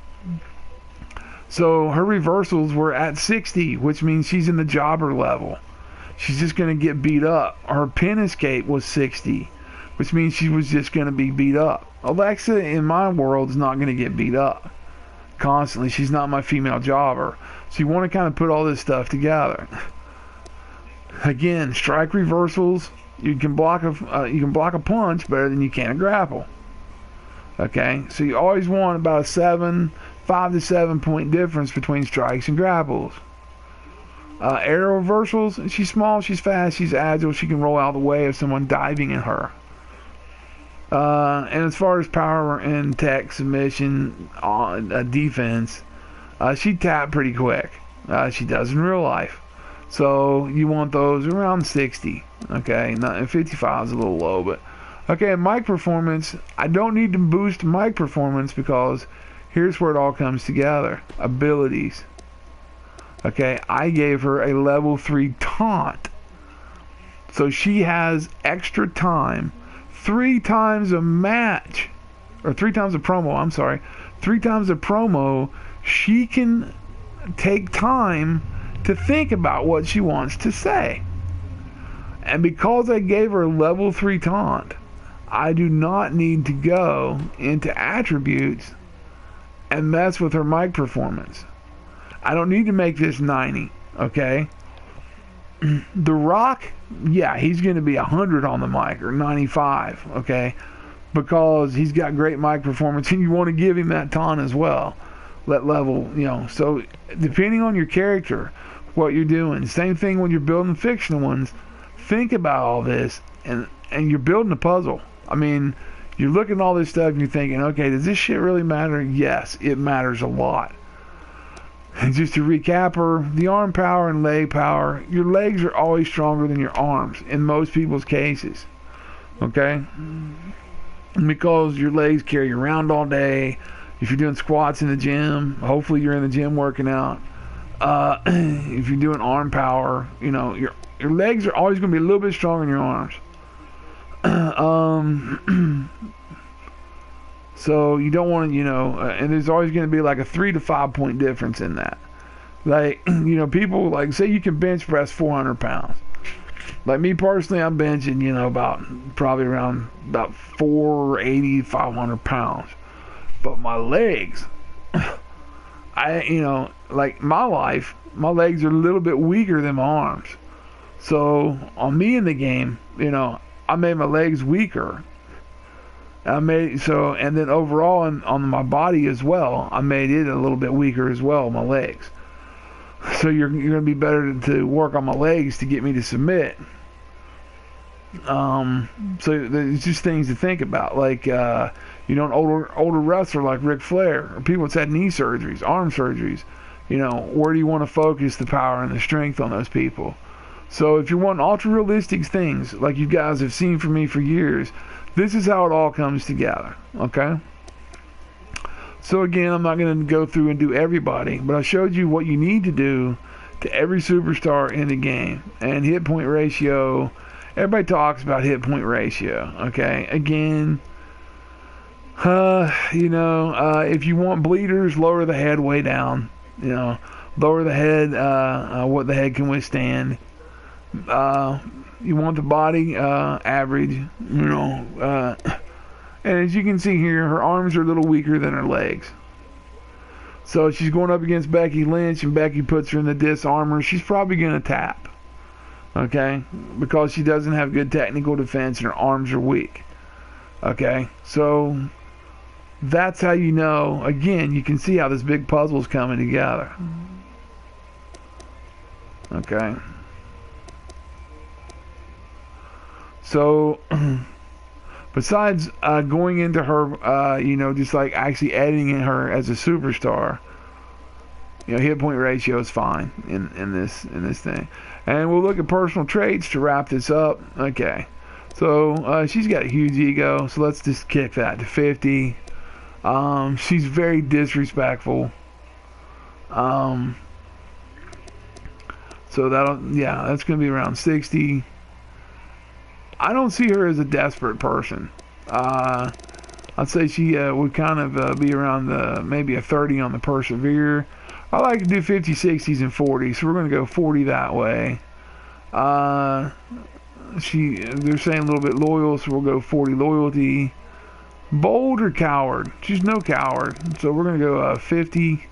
So her reversals were at 60, which means she's in the jobber level. She's just going to get beat up. Her pin escape was 60, which means she was just going to be beat up. Alexa, in my world, is not going to get beat up constantly. She's not my female jobber. So you want to kind of put all this stuff together. Again, strike reversals. You can block a punch better than you can a grapple. Okay, so you always want about a 5 to 7 point difference between strikes and grapples. Aerial reversals. She's small, she's fast, she's agile. She can roll out of the way of someone diving at her. And as far as power and tech submission on defense, she tapped pretty quick. She does in real life. So you want those around 60. Okay, 55 is a little low, but okay. Mic performance. I don't need to boost mic performance because here's where it all comes together. Abilities. Okay, I gave her a level 3 taunt, so she has extra time. 3 times a match, or 3 times a promo. I'm sorry, 3 times a promo. She can take time to think about what she wants to say. And because I gave her level 3 taunt, I do not need to go into attributes and mess with her mic performance. I don't need to make this 90, okay? The Rock, yeah, he's going to be 100 on the mic, or 95, okay? Because he's got great mic performance, and you want to give him that taunt as well. That level, so depending on your character, what you're doing. Same thing when you're building fictional ones. Think about all this, and you're building a puzzle. I mean, you're looking at all this stuff and you're thinking, okay, does this shit really matter? Yes, it matters a lot. And just to recap her, the arm power and leg power, your legs are always stronger than your arms in most people's cases. Okay? Because your legs carry you around all day. If you're doing squats in the gym, hopefully you're in the gym working out. If you're doing arm power, your legs are always going to be a little bit stronger than your arms. So you don't want to, and there's always going to be like a 3 to 5 point difference in that. Like, people like say you can bench press 400 pounds. Like me personally, I'm benching, probably around about 480, 500 pounds. But my legs, like my legs are a little bit weaker than my arms. So on me in the game, I made my legs weaker. And then overall on my body as well, I made it a little bit weaker as well, my legs. So you're going to be better to work on my legs to get me to submit. So there's just things to think about, like an older wrestler like Ric Flair, or people that's had knee surgeries, arm surgeries. Where do you want to focus the power and the strength on those people? So if you want ultra realistic things like you guys have seen from me for years, this is how it all comes together. Okay? So again, I'm not going to go through and do everybody, but I showed you what you need to do to every superstar in the game. And hit point ratio, everybody talks about hit point ratio. Okay? Again, if you want bleeders, lower the head way down. Lower the head, what the head can withstand. You want the body average, and as you can see here, her arms are a little weaker than her legs. So she's going up against Becky Lynch, and Becky puts her in the disarmor. She's probably going to tap, okay, because she doesn't have good technical defense and her arms are weak. Okay, so that's how you know. Again, you can see how this big puzzle's coming together. Okay. So, besides going into her, just like actually editing her as a superstar, hit point ratio is fine in this thing. And we'll look at personal traits to wrap this up. Okay. So she's got a huge ego, so let's just kick that to 50. She's very disrespectful. So that's going to be around 60. I don't see her as a desperate person. I'd say she would kind of be around maybe a 30 on the persevere. I like to do 50, 60s, and 40s, so we're going to go 40 that way. They're saying a little bit loyal, so we'll go 40 loyalty. Bold or coward? She's no coward, so we're going to go 50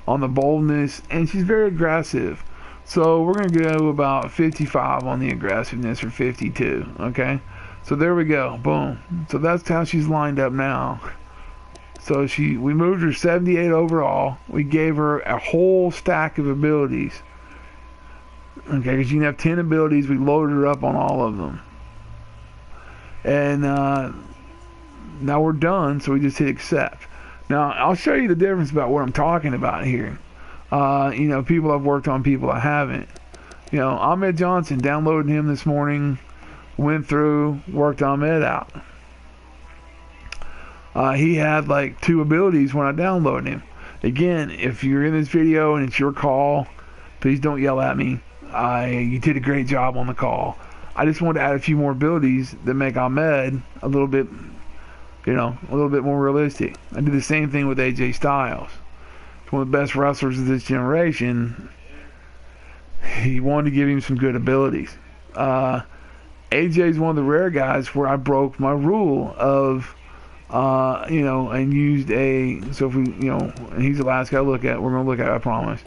on the boldness, and she's very aggressive. So we're going to go about 55 on the aggressiveness, or 52, okay? So there we go, boom. So that's how she's lined up now. So we moved her 78 overall. We gave her a whole stack of abilities. Okay, because you can have 10 abilities. We loaded her up on all of them. And now we're done, so we just hit accept. Now, I'll show you the difference about what I'm talking about here. People I've worked on, people I haven't. Ahmed Johnson, downloaded him this morning, went through, worked Ahmed out. He had like 2 abilities when I downloaded him. Again, if you're in this video and it's your call, please don't yell at me. You did a great job on the call. I just wanted to add a few more abilities that make Ahmed a little bit more realistic. I did the same thing with AJ Styles. He's one of the best wrestlers of this generation. He wanted to give him some good abilities. AJ is one of the rare guys where I broke my rule of, and used so if we, and he's the last guy we're going to look at, I promise.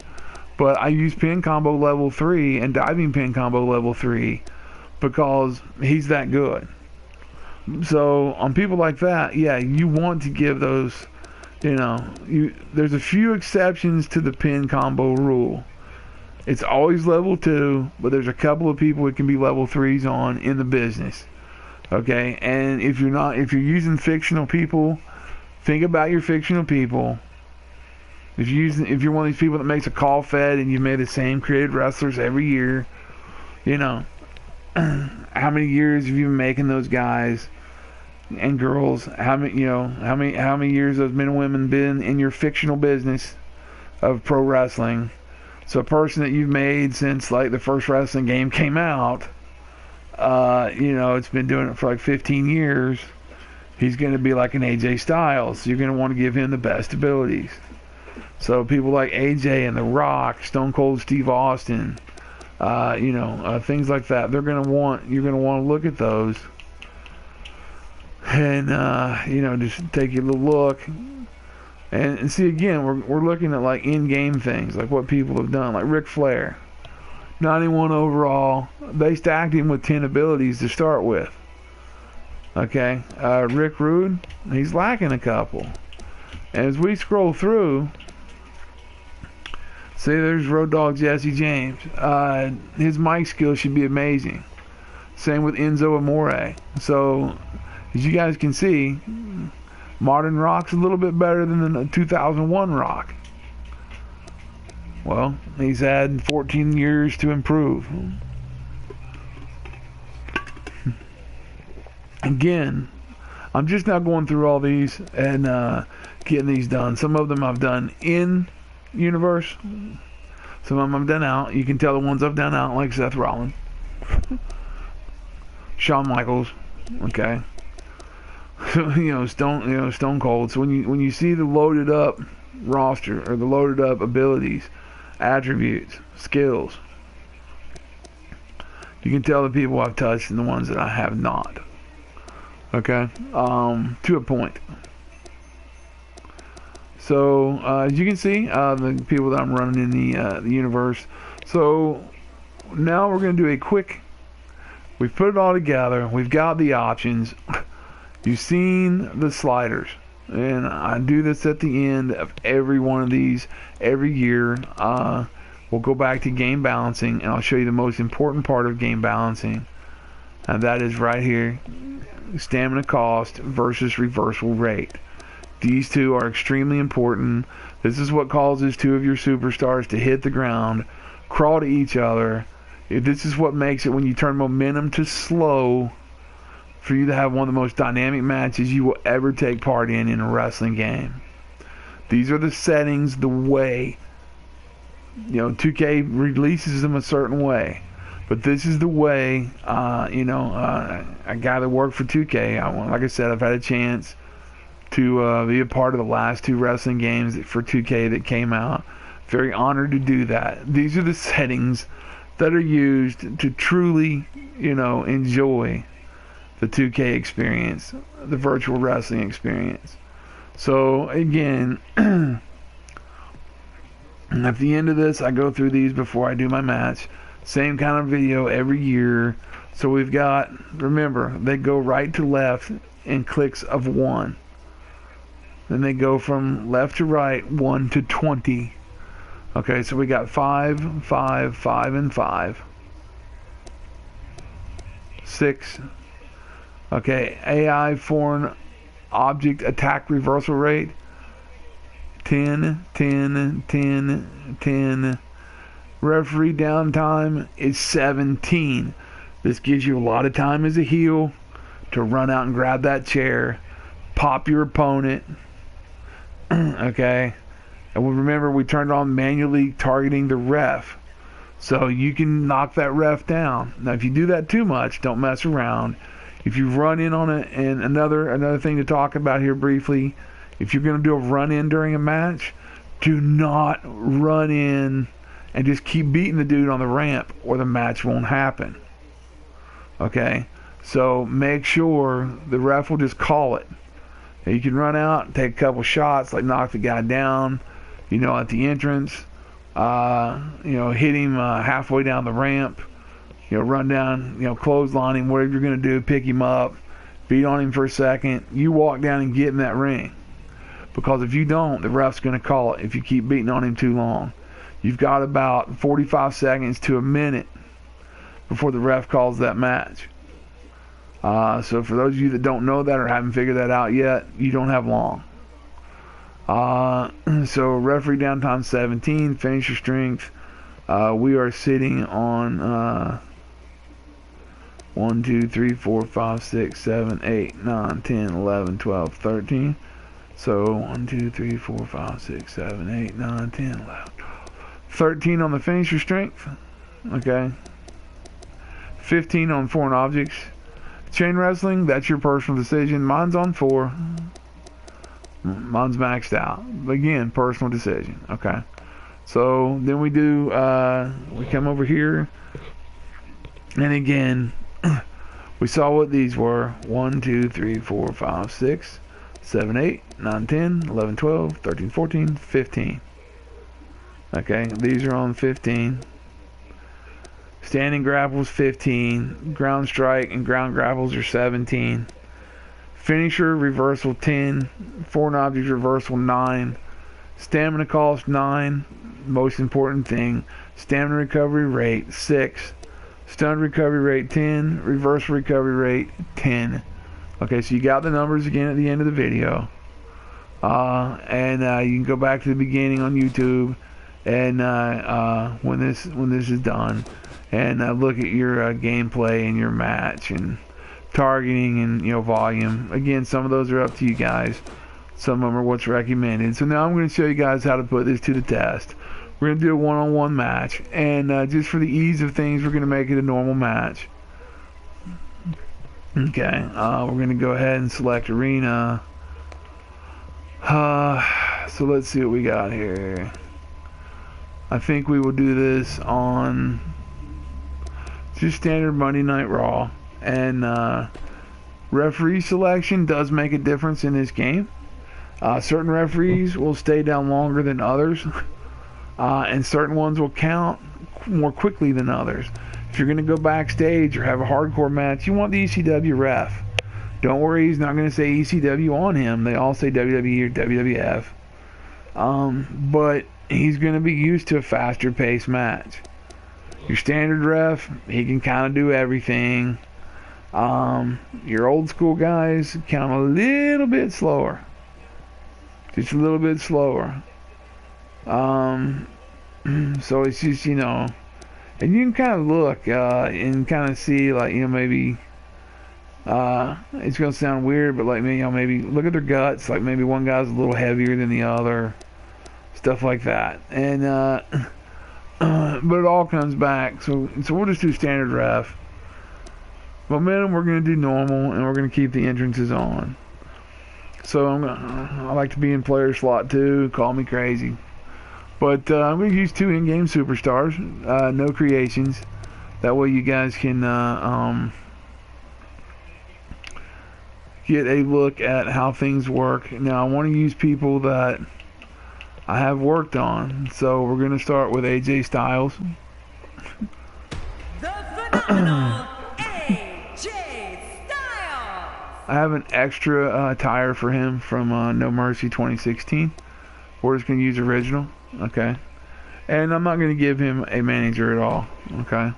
But I use pin combo level 3 and diving pin combo level 3 because he's that good. So on people like that, you want to give those, there's a few exceptions to the pin combo rule. It's always level 2, but there's a couple of people it can be level 3s on in the business. Okay, and if you're using fictional people, think about your fictional people. If you're one of these people that makes a call fed and you've made the same created wrestlers every year, how many years have you been making those guys and girls? How many years those men and women been in your fictional business of pro wrestling? So a person that you've made since like the first wrestling game came out, it's been doing it for like 15 years. He's going to be like an AJ Styles. So you're going to want to give him the best abilities. So people like AJ and The Rock, Stone Cold Steve Austin, things like that. You're going to want to look at those, and just take a little look, and see again. We're looking at like in-game things, like what people have done, like Ric Flair, 91 overall. They stacked him with 10 abilities to start with. Okay, Rick Rude, he's lacking a couple. And as we scroll through. See, there's Road Dogg Jesse James. His mic skills should be amazing. Same with Enzo Amore. So, as you guys can see, Modern Rock's a little bit better than the 2001 Rock. Well, he's had 14 years to improve. Again, I'm just now going through all these and getting these done. Some of them I've done in universe. Some of them I've done out. You can tell the ones I've done out, like Seth Rollins, Shawn Michaels. Okay, Stone Cold. So when you see the loaded up roster or the loaded up abilities, attributes, skills, you can tell the people I've touched and the ones that I have not. Okay, to a point. So as you can see, the people that I'm running in the universe. So now we're going to do a quick. We've put it all together. We've got the options. You've seen the sliders, and I do this at the end of every one of these every year. We'll go back to game balancing, and I'll show you the most important part of game balancing, and that is right here: stamina cost versus reversal rate. These two are extremely important. This is what causes two of your superstars to hit the ground, crawl to each other. This is what makes it, when you turn momentum to slow, for you to have one of the most dynamic matches you will ever take part in a wrestling game. These are the settings, the way. 2K releases them a certain way. But this is the way, a guy that worked for 2K, like I said, I've had a chance to be a part of the last two wrestling games for 2K that came out. Very honored to do that. These are the settings that are used to truly, enjoy the 2K experience, the virtual wrestling experience. So again, at the end of this, I go through these before I do my match. Same kind of video every year. So we've got, remember, they go right to left in clicks of 1. Then they go from left to right, 1 to 20. Okay, so we got 5, 5, 5, and 5. 6. Okay, AI foreign object attack reversal rate. 10, 10, 10, 10. Referee downtime is 17. This gives you a lot of time as a heel to run out and grab that chair, pop your opponent. Okay, and remember, we turned on manually targeting the ref, so you can knock that ref down. Now if you do that too much, don't mess around. If you run in on it, and another thing to talk about here briefly, if you're going to do a run in during a match, do not run in and just keep beating the dude on the ramp, or the match won't happen. Okay, so make sure the ref will just call it. You can run out, take a couple shots, like knock the guy down, at the entrance, hit him halfway down the ramp, run down, clothesline him, whatever you're going to do, pick him up, beat on him for a second. You walk down and get in that ring. Because if you don't, the ref's going to call it if you keep beating on him too long. You've got about 45 seconds to a minute before the ref calls that match. So for those of you that don't know that or haven't figured that out yet, you don't have long. So referee downtime 17, finisher strength. We are sitting on 1, 2, 3, 4, 5, 6, 7, 8, 9, 10, 11, 12, 13. So 1, 2, 3, 4, 5, 6, 7, 8, 9, 10, 11, 12. 13 on the finisher strength. Okay. 15 on foreign objects. Chain wrestling, that's your personal decision. Mine's on 4. Mine's maxed out. Again, personal decision. Okay. So then we do, we come over here. And again, we saw what these were. 1, 2, 3, 4, 5, 6, 7, 8, 9, 10, 11, 12, 13, 14, 15. Okay, these are on 15. Standing grapples 15. Ground strike and ground grapples are 17. Finisher reversal 10. Foreign object reversal 9. Stamina cost 9. Most important thing. Stamina recovery rate 6. Stun recovery rate 10. Reversal recovery rate 10. Okay, so you got the numbers again at the end of the video. And you can go back to the beginning on YouTube, and when this is done, and look at your gameplay and your match and targeting and volume. Again, some of those are up to you guys. Some of them are what's recommended. So now I'm going to show you guys how to put this to the test. We're going to do a one-on-one match, and just for the ease of things, we're going to make it a normal match. Okay, we're going to go ahead and select arena. So let's see what we got here. I think we will do this on just standard Monday Night Raw. And referee selection does make a difference in this game. Certain referees will stay down longer than others, and certain ones will count more quickly than others. If you're going to go backstage or have a hardcore match, you want the ECW ref. Don't worry, he's not going to say ECW on him. They all say WWE or WWF. But he's going to be used to a faster paced match. Your standard ref, he can kind of do everything. Your old school guys count a little bit slower. Just a little bit slower. So it's just, you know, and you can kind of look and kind of see, like, you know, maybe it's going to sound weird, but like, you know, maybe look at their guts, like maybe one guy's a little heavier than the other, stuff like that. And but it all comes back, so we'll just do standard ref. Momentum, we're going to do normal, and we're going to keep the entrances on. So I like to be in player slot too, call me crazy. But I'm going to use 2 in-game superstars, no creations. That way you guys can get a look at how things work. Now I want to use people that I have worked on. So we're going to start with AJ Styles. The phenomenal AJ Styles. I have an extra attire for him from No Mercy 2016. We're just going to use original. Okay. And I'm not going to give him a manager at all. Okay.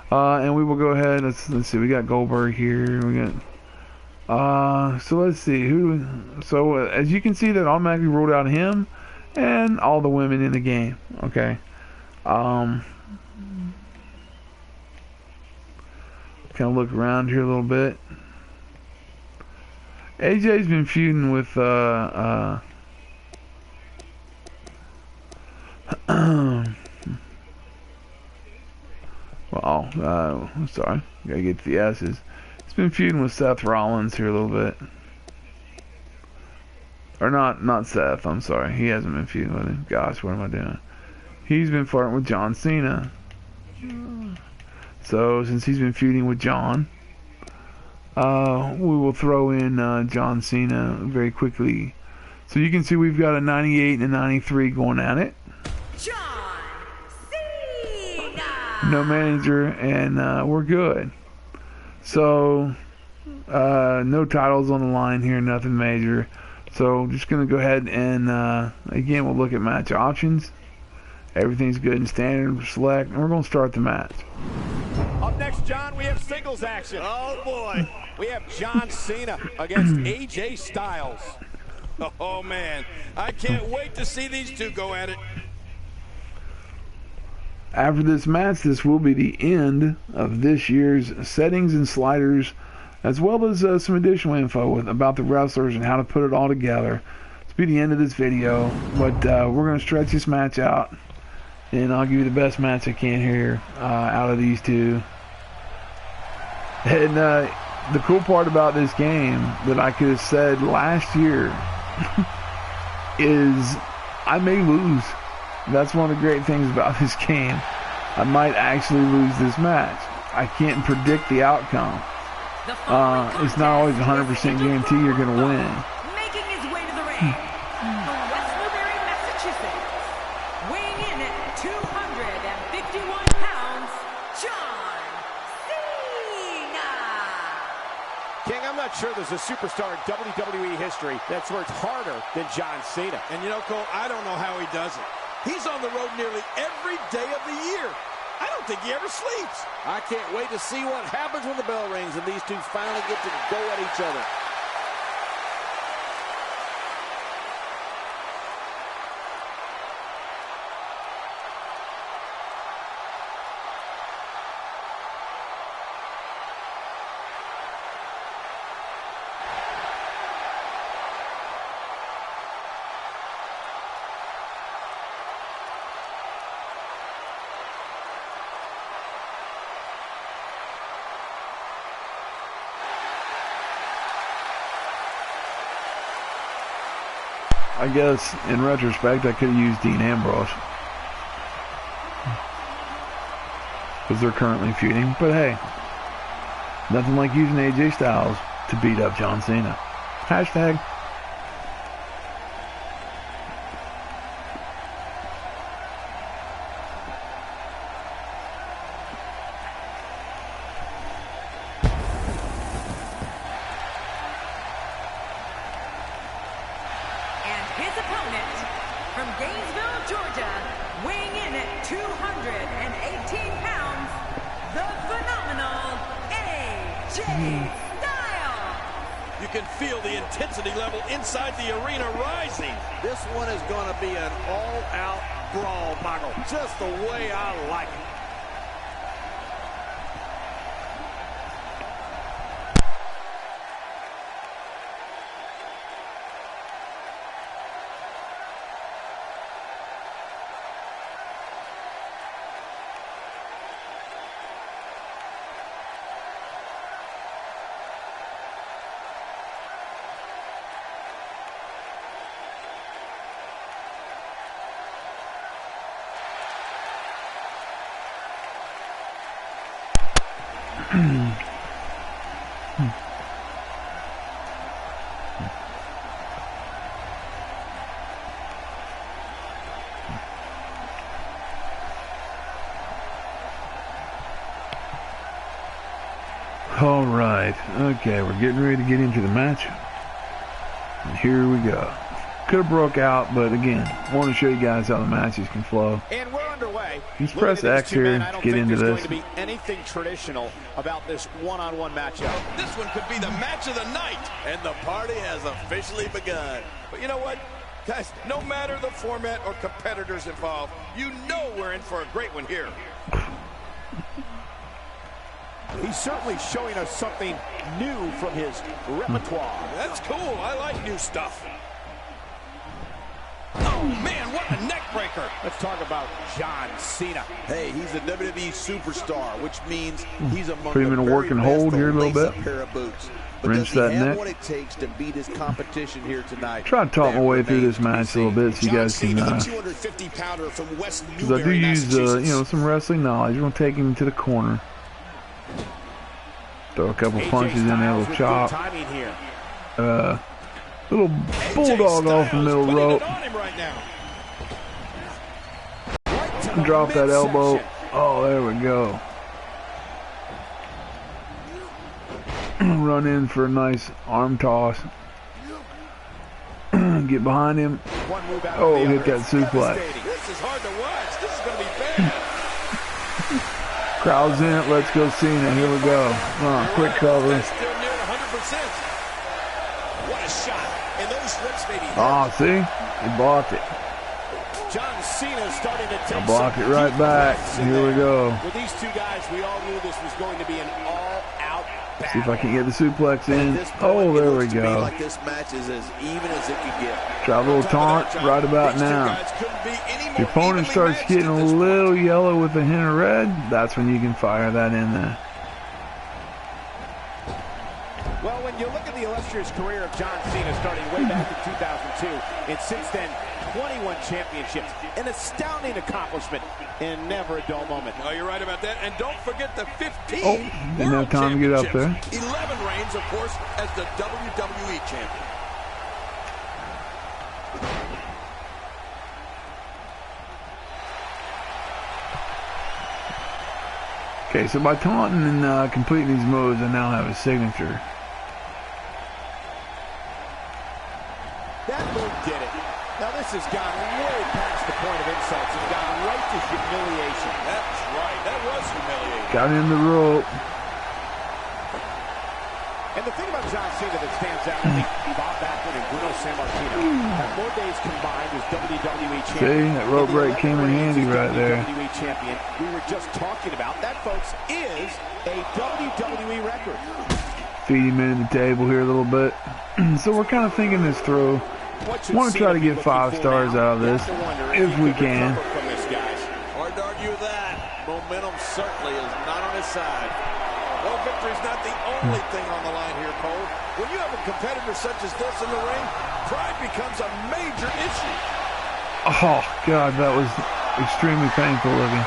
And we will go ahead. Let's see. We got Goldberg here. We got. So let's see who. So as you can see, that automatically ruled out him and all the women in the game. Okay. Kind of look around here a little bit. AJ's been feuding with sorry, gotta get to the S's. He's been feuding with Seth Rollins here a little bit. Or not Seth, I'm sorry. He hasn't been feuding with him. Gosh, what am I doing? He's been farting with John Cena. So, since he's been feuding with John, we will throw in John Cena very quickly. So you can see we've got a 98 and a 93 going at it. John Cena. No manager, and we're good. So, no titles on the line here, nothing major. So, just going to go ahead and, again, we'll look at match options. Everything's good in standard, select, and we're going to start the match. Up next, John, we have singles action. Oh, boy. We have John Cena against AJ Styles. Oh, man. I can't wait to see these two go at it. After this match, this will be the end of this year's settings and sliders, as well as some additional info about the wrestlers and how to put it all together. This will be the end of this video, but we're going to stretch this match out, and I'll give you the best match I can here out of these two. And the cool part about this game that I could have said last year is I may lose. That's one of the great things about this game. I might actually lose this match. I can't predict the outcome. It's not always 100% guarantee you're going to win. Making his way to the ring from West Newbury, Massachusetts, weighing in at 251 pounds, John Cena. King, I'm not sure there's a superstar in WWE history that's worked harder than John Cena. And you know, Cole, I don't know how he does it. He's on the road nearly every day of the year. I don't think he ever sleeps. I can't wait to see what happens when the bell rings and these two finally get to go at each other. I guess, in retrospect, I could have used Dean Ambrose, because they're currently feuding. But hey, nothing like using AJ Styles to beat up John Cena. Hashtag. his opponent, from Gainesville, Georgia, weighing in at 218 pounds, the phenomenal AJ Styles. You can feel the intensity level inside the arena rising. This one is going to be an all-out brawl, Michael. Just the way I like it. All right. Okay, we're getting ready to get into the match. And here we go. Could have broke out, but again, I want to show you guys how the matches can flow. And we're underway. Just press X here to get into this. There's going to be anything traditional about this one-on-one matchup. This one could be the match of the night. And the party has officially begun. But you know what? Guys, no matter the format or competitors involved, you know we're in for a great one here. He's certainly showing us something new from his repertoire. That's cool. I like new stuff. Oh, man, what a neck breaker. Let's talk about John Cena. Hey, he's a WWE superstar, which means he's among Put him the in a very working best hold to here a little lace bit. a pair of boots. But Wrench does he that have neck. what it takes to beat his competition here tonight? Try to talk my That way through this remains to be match a little bit so you John guys can, Cena, the 250-pounder from West because I do Newbury, use, Massachusetts. some wrestling knowledge. We're going to take him to the corner. Throw a couple AJ punches in there, a Styles little with chop. good timing here. Little bulldog off the middle putting it rope. on him right now. Drop that elbow. Midsection. Oh, there we go. Run in for a nice arm toss. Get behind him. One move out Oh, of the hit other. that suplex. Devastating. This is hard to watch. This is going to be bad. Crowd's in it. Let's go Cena. Here we go. Quick cover. That's still near 100%. What a shot. And those rips may be hurt. Ah, see? He blocked it. John Cena starting to take I blocked some it right deep back. breaths in Here we there. go. With these two guys, we all knew this was going to be an all-out battle. See if I can get the suplex At in. this point, Oh, it there we looks to me go. like this match is as even as it could get. Try a little taunt right about These two now. guys couldn't be any more If your opponent evenly starts matched getting at a this point. little yellow with a hint of red, that's when you can fire that in there. Well, when you look at the illustrious career of John Cena starting way back in 2002, and since then, 21 championships, an astounding accomplishment, and never a dull moment. Oh, you're right about that. And don't forget the 15 Oh, didn't have World time to get up Championships. 11 reigns, of course, as the WWE Champion. Okay, so by taunting and completing these moves, I now have a signature. That move did it. Now this has gone way past the point of insults and gone right to humiliation. That's right. That was humiliating. Got in the rope. And the thing about John Cena that stands out, I think Bob Backlund and Bruno Sammartino have more days combined as WWE champion. See, that rope than the break came in 11 handy reigns as right there. WWE champion we were just talking about. That, folks, is a WWE record. Feed him into the table here a little bit. So we're kind of thinking this through. What should Want to try to Cena be get looking 5 for stars now? out of You this, have to wonder if he we could can. recover from this, guys. Hard to argue with that. Momentum certainly is not on his side. Well, victory's not the only thing on the line here, Cole. When you have a competitor such as this in the ring, pride becomes a major issue. Oh, God, that was extremely painful looking.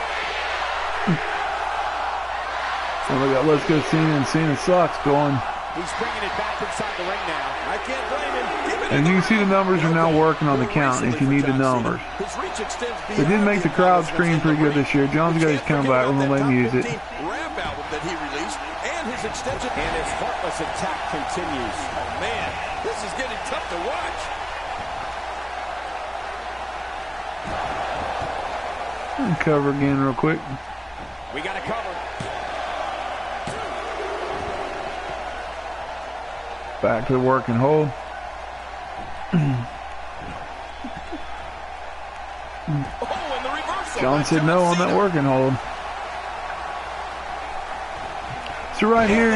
And we got Let's Go Cena, and Cena sucks going. He's bringing it back inside the ring now. I can't blame him. Give it And to you him. can see the numbers are now working on the count if you need the numbers. They did make the crowd scream pretty good this year. John's got his comeback. We're going to let him use it. Rap album that he released and his extension. And his heartless attack continues. Oh, man, this is getting tough to watch. Cover again real quick. We got to cover. Back to the working hold. Oh, and the reversal. John said no on that working hold. So right here,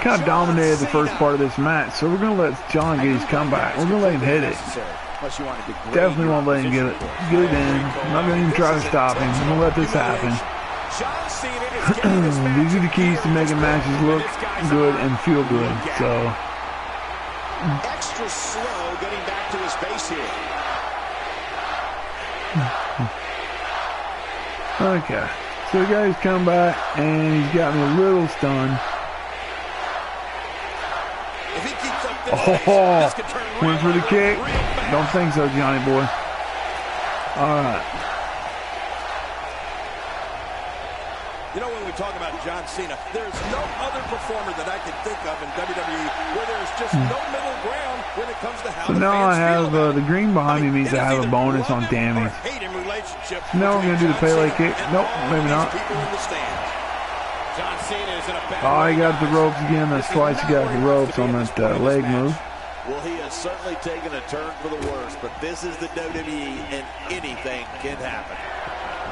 kind of dominated the first part of this match. So we're going to let John get his comeback. We're going to let him hit it. Definitely won't let him get it in. I'm not going to even try to stop him. I'm going to let this happen. These are the keys to making matches look good and feel good. So Extra slow getting back to his base here. okay. So the guy's come back and he's got me a little stunned. If he keeps up this Oh, this could turn went for the kick. Don't think so, Johnny boy. All right. You know, when we talk about John Cena, there's no other performer that I can think of in WWE where there's just no middle ground when it comes to how So the now I fans have feel about the green behind me means it I is have a either bonus love on him damage. or hate him relationship Now we're between gonna do the John Pele Cena kick. and Nope, all maybe these not. people in the stands. John Cena is in a bad Oh, he way, got the guys. ropes again. That's This is twice he not got where the he wants ropes to be on at this that point in this leg match. move. Well, he has certainly taken a turn for the worse, but this is the WWE and anything can happen.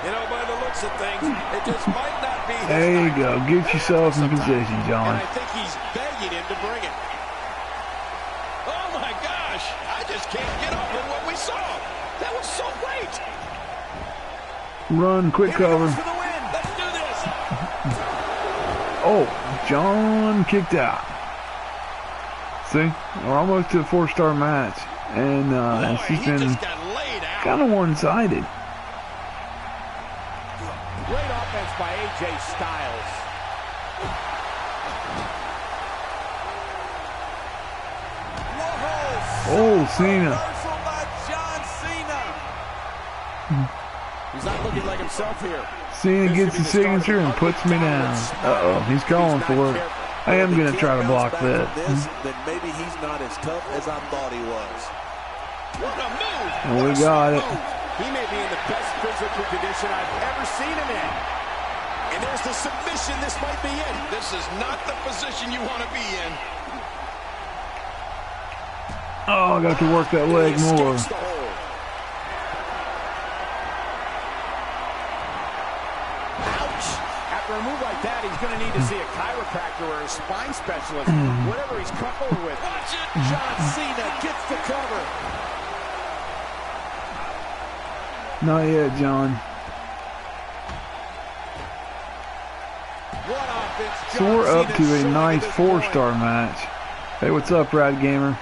You know, by the looks of things, it just might not be his There you night. go. Get yourself in position, And John. I think he's begging him to bring it. Oh, my gosh. I just can't get over what we saw. That was so great. Run, quick cover. For the win. Let's do this. Oh, John kicked out. See, we're almost to a 4-star match, and it's Boy, just he been just got laid out. kind of one-sided. Great offense by AJ Styles. Oh, Cena. Reversal by John Cena. He's not looking like himself here. Cena gets the signature and puts me down. Uh-oh, he's calling for it. I am going to try to block that. Then maybe he's not as tough as I thought he was. What a move. And we got it. He may be in the best physical condition I've ever seen him in. And there's the submission. This might be it. This is not the position you want to be in. Oh, I got to work that leg more. Escapes the hold. Ouch! After a move like that, he's going to need to see a chiropractor or a spine specialist, whatever he's comfortable with. Watch it. John Cena gets the cover. Not yet, John. What offense? So John we're up Cena's to a showing nice at this point. 4-star match. Hey, what's up, Rad Gamer?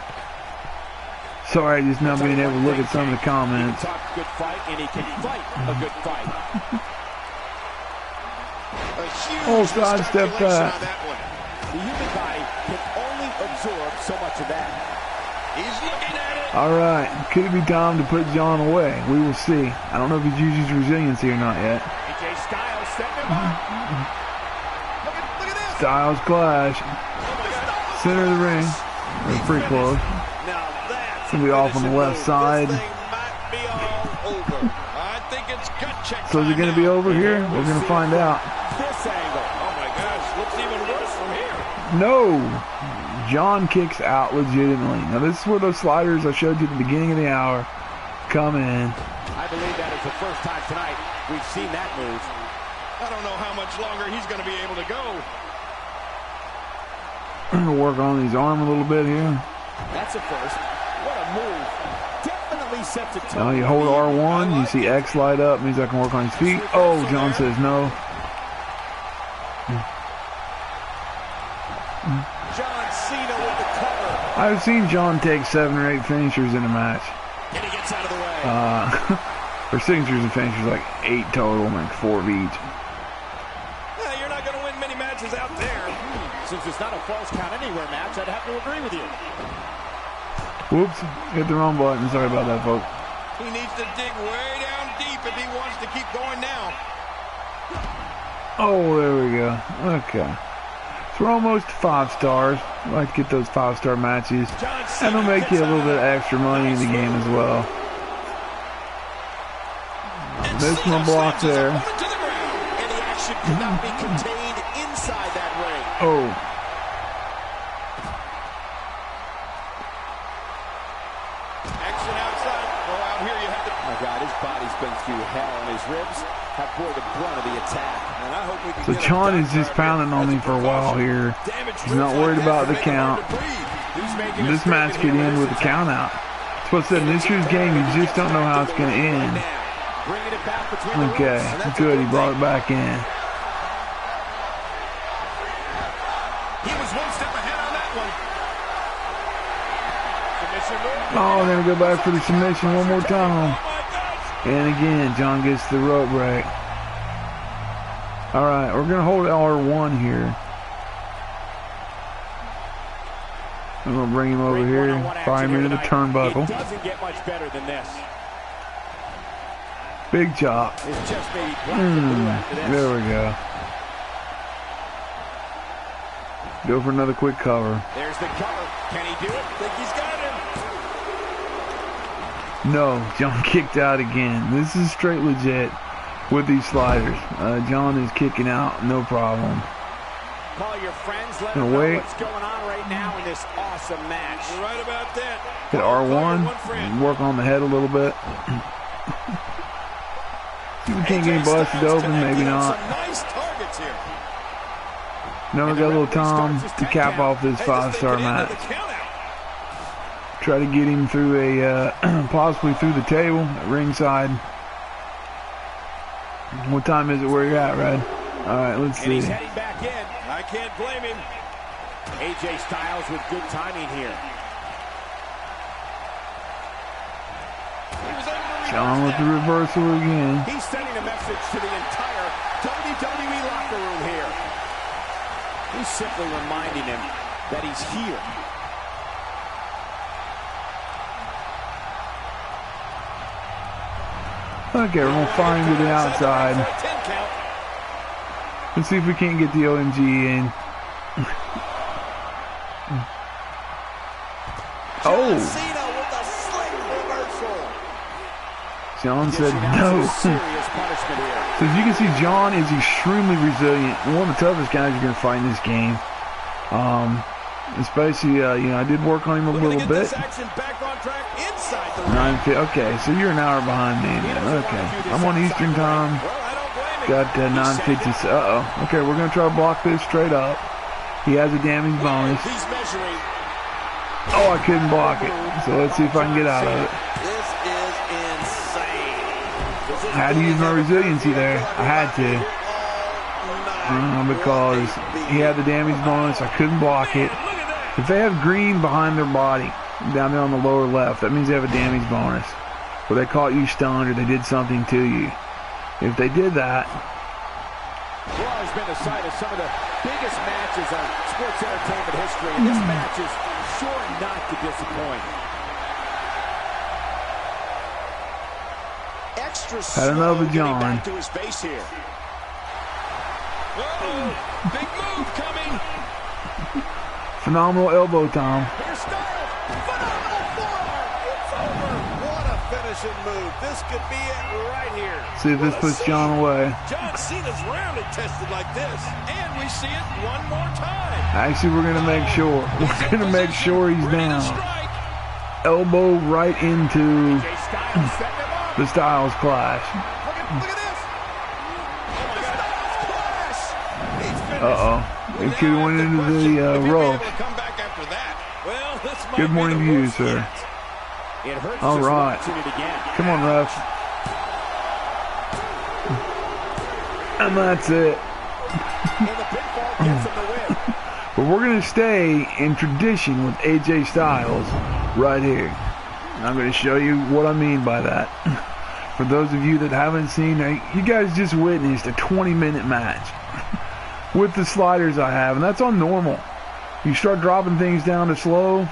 Sorry, just now being able to look at some of the He can comments. talk a good fight, and he can fight a good fight. A huge Oh, sidestep miscalculation that. on that one. The human body can only absorb so much of that. He's looking at it. All right, could it be time to put John away? We will see. I don't know if he's used his resiliency or not yet. AJ Styles setting him up. Look at this. Styles clash. Center of the ring. We're pretty close. Now that's Gonna be off on the left side. This thing might be all over. I think it's gut check. So is it going to be over here? We're going to find out. This angle. Oh my gosh, looks even worse from here. No! John kicks out legitimately. Now this is where those sliders I showed you at the beginning of the hour come in. I believe that is the first time tonight we've seen that move. I don't know how much longer he's going to be able to go. I'm going to work on his arm a little bit here. That's a first. What a move. Definitely sets a tone. Now you hold R1, you see X light up, means I can work on his feet. Oh, John says no. John Cena with the cover. I've seen John take 7 or 8 finishers in a match. And he gets out of the way. Or signatures and finishers, like 8 total, like 4 of each. Yeah, you're not going to win many matches out there. Since it's not a false count anywhere match, I'd have to agree with you. Whoops, hit the wrong button. Sorry about that, folks. He needs to dig way down deep if he wants to keep going now. Oh, there we go. Okay. So we're almost 5 stars. I like to get those 5-star matches. And they'll make you a little bit of extra money in the game as well. There's my block there. And the action could not be contained inside that ring. Oh. Action outside. Well, out here you have to... Oh, my God, his body's been through hell, and his ribs have bore the brunt of the attack. And I hope we can So get John a is just pounding on me for a while here. He's not worried about the count. This match could end with a count out. That's what I said, in this year's game, you just don't know how it's going to end. Okay, good, he brought it back in. He was one step ahead on that one. Oh, they're going to go back for the submission one more time. And again, John gets the rope break. Alright, we're going to hold R1 here. I'm going to bring him over here, fire him into the turnbuckle. It doesn't get much better than this. Big chop. It's just maybe after this. There we go. Go for another quick cover. There's the cover. Can he do it? Think he's got him. No, John kicked out again. This is straight legit with these sliders. John is kicking out, no problem. Call your friends, let Gonna them know wait. what's going on right now in this awesome match. You're right about that. Hit R1, and work on the head a little bit. See if we can't get him busted open, maybe not. Some nice targets here. No, we got a little time to cap off this 5-star match. Try to get him through a, possibly through the table at ringside. What time is it where you're at, Red? Alright, let's And he's see. heading back in. I can't blame him. AJ Styles with good timing here. He was able to John with the reversal again. He's sending a message to the entire WWE locker room here. He's simply reminding him that he's here. Okay, we're going to fire him to the outside. 10 count. Let's see if we can't get the OMG in. Oh! Cena with a slick reversal. John said Dishing out no. some serious punishment here. So as you can see, John is extremely resilient. One of the toughest guys you're going to fight in this game. Especially, you know, I did work on him a Looking to little get bit. this action back on track inside the ring. Okay, so you're an hour behind me then. Okay, I'm on Eastern time. Well, I don't blame him. Got 9:50. Uh-oh. Okay, we're going to try to block this straight up. He has a damage bonus. He's measuring. Oh, I couldn't block it. So let's see if I can get out of it. This is insane. This is I had to use my resiliency there. I had to. Because he had the damage bonus. I couldn't block it. If they have green behind their body, down there on the lower left, that means they have a damage bonus. Or they caught you stunned or they did something to you. If they did that, Raw has been the site of some of the biggest matches on sports entertainment history, and this match is sure not to disappoint. Extra Had enough slow of getting John. back to his base here. Uh-oh. Big move coming. phenomenal elbow time. Here's Styles. Phenomenal forearm. It's over. What a finishing move. This could be it right here. See if this puts John away. John Cena's rarely tested like this. And we see it one more time. Actually, we're going to make sure. We're going to make sure he's Ready to down. strike. Elbow right into Jay Styles setting him up. the Styles Clash. Look at this. The Styles Clash. He's finished. Uh-oh. It could have went into the rope. Come back after that. Well, this might Good be morning the to you, worst sir. yet. It hurts All just right. watching it again. Come on, ref. And that's it. And the pinfall gets him the win. But we're going to stay in tradition with AJ Styles right here. And I'm going to show you what I mean by that. For those of you that haven't seen, you guys just witnessed a 20-minute match with the sliders I have, and that's on normal. You start dropping things down to slow,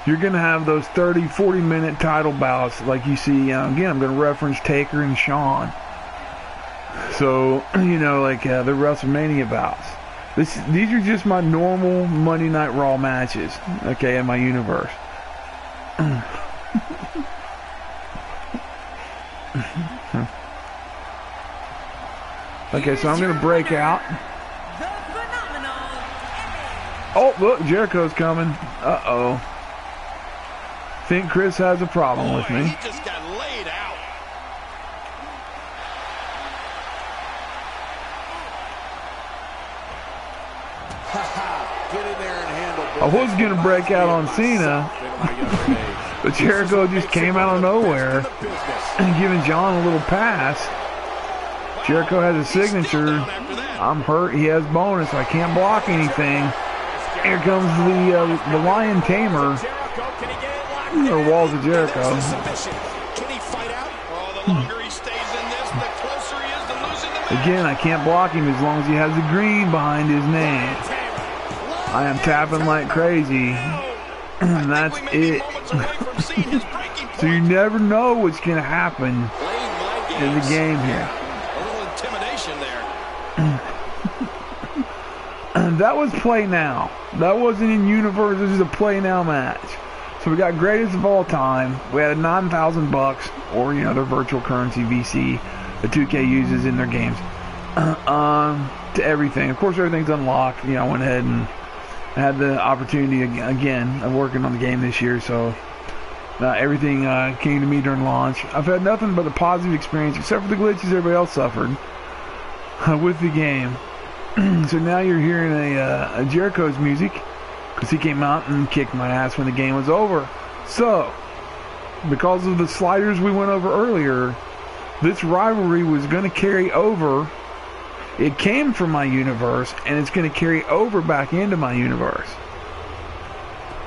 you're going to have those 30, 40-minute title bouts like you see. Again, I'm going to reference Taker and Shawn. So, you know, like the WrestleMania bouts. These are just my normal Monday Night Raw matches, okay, in my universe. Okay, so I'm going to break out. The phenomenal Edge. Oh, look, Jericho's coming. Uh-oh. Think Chris has a problem with me. He just got laid out. Get in there and handle I was going to break out on Cena, but Jericho just came out of nowhere and giving John a little pass. Jericho has a signature. I'm hurt. He has bonus. I can't block anything. Here comes the Lion Tamer. Or Walls of Jericho. Can he fight out? Oh, the longer he stays in this, the closer he is to losing the match. Again, I can't block him as long as he has the green behind his name. I am tapping like crazy. And that's We may be it. moments away from seeing his breaking point. So you never know what's going to happen Playing mind in the games. game here. A little intimidation there. And that was play now. That wasn't in universe. This is a play now match. So we got greatest of all time. We had $9,000, or their virtual currency VC that 2K uses in their games. To everything. Of course, everything's unlocked. I went ahead and had the opportunity again of working on the game this year. So everything came to me during launch. I've had nothing but a positive experience, except for the glitches everybody else suffered with the game. So now you're hearing a Jericho's music, because he came out and kicked my ass when the game was over. So, because of the sliders we went over earlier, this rivalry was going to carry over. It came from my universe, and it's going to carry over back into my universe.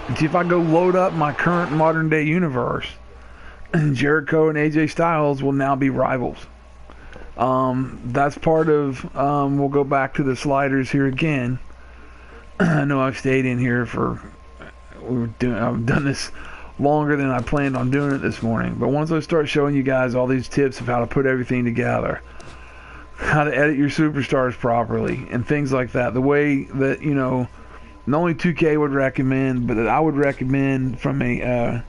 And see, if I go load up my current modern day universe, Jericho and AJ Styles will now be rivals. That's part of, we'll go back to the sliders here again. I know I've stayed in here I've done this longer than I planned on doing it this morning. But once I start showing you guys all these tips of how to put everything together, how to edit your superstars properly, and things like that, the way that, not only 2K would recommend, but that I would recommend from a,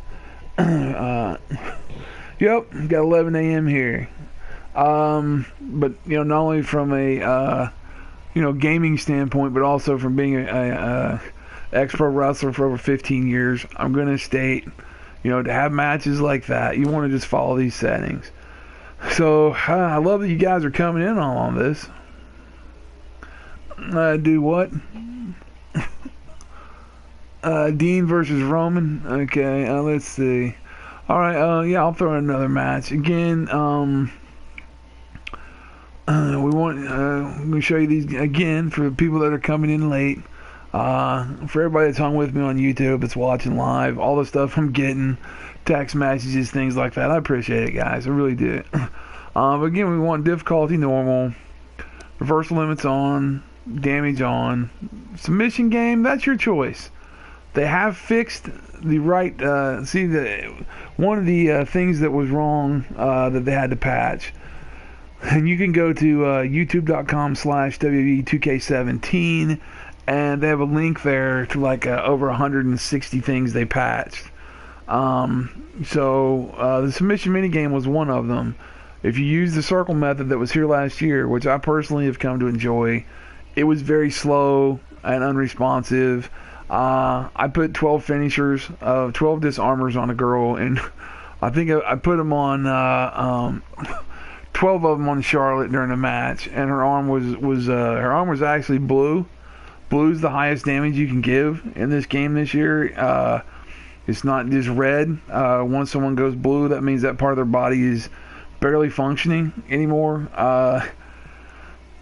yep, got 11 a.m. here. But, not only from a, gaming standpoint, but also from being a ex-pro wrestler for over 15 years, I'm going to state, to have matches like that, you want to just follow these settings. So, I love that you guys are coming in on this. Do what? Dean versus Roman. Okay, let's see. Alright, yeah, I'll throw in another match. Again, let me show you these again for the people that are coming in late. For everybody that's hung with me on YouTube, that's watching live, all the stuff I'm getting, text messages, things like that. I appreciate it, guys. I really do. But again, we want difficulty normal, reversal limits on, damage on, submission game. That's your choice. They have fixed the right. One of the things that was wrong that they had to patch. And you can go to youtube.com/WWE2K17, and they have a link there to over 160 things they patched. So the submission minigame was one of them. If you use the circle method that was here last year, which I personally have come to enjoy, it was very slow and unresponsive. I put 12 finishers, 12 disarmors on a girl, and I think I put them on 12 of them on Charlotte during the match, and her arm was actually blue. Blue's the highest damage you can give in this game this year. It's not just red. Once someone goes blue, that means that part of their body is barely functioning anymore.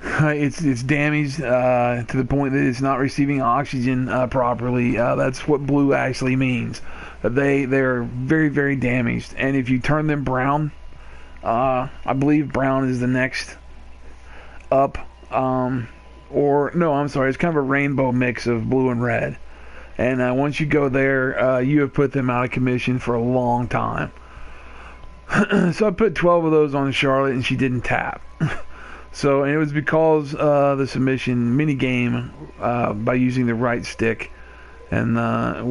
It's damaged to the point that it's not receiving oxygen properly. That's what blue actually means. They're very, very damaged, and if you turn them brown, I believe brown is the next up, it's kind of a rainbow mix of blue and red. And once you go there, you have put them out of commission for a long time. So I put 12 of those on Charlotte, and she didn't tap. So, and it was because the submission mini game by using the right stick, and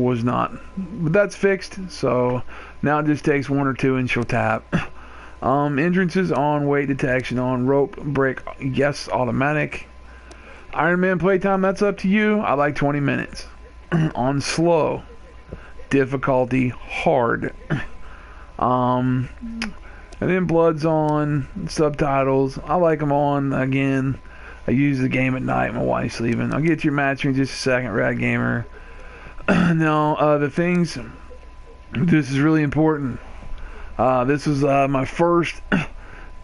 was not. But that's fixed. So now it just takes one or two, and she'll tap. Entrances on, weight detection on, rope break, yes, automatic. Iron Man playtime, that's up to you. I like 20 minutes. On slow. Difficulty, hard. And then blood's on, subtitles. I like them on. Again, I use the game at night. My wife's leaving. I'll get your match in just a second, Rad Gamer. Now, the things, this is really important. This was my first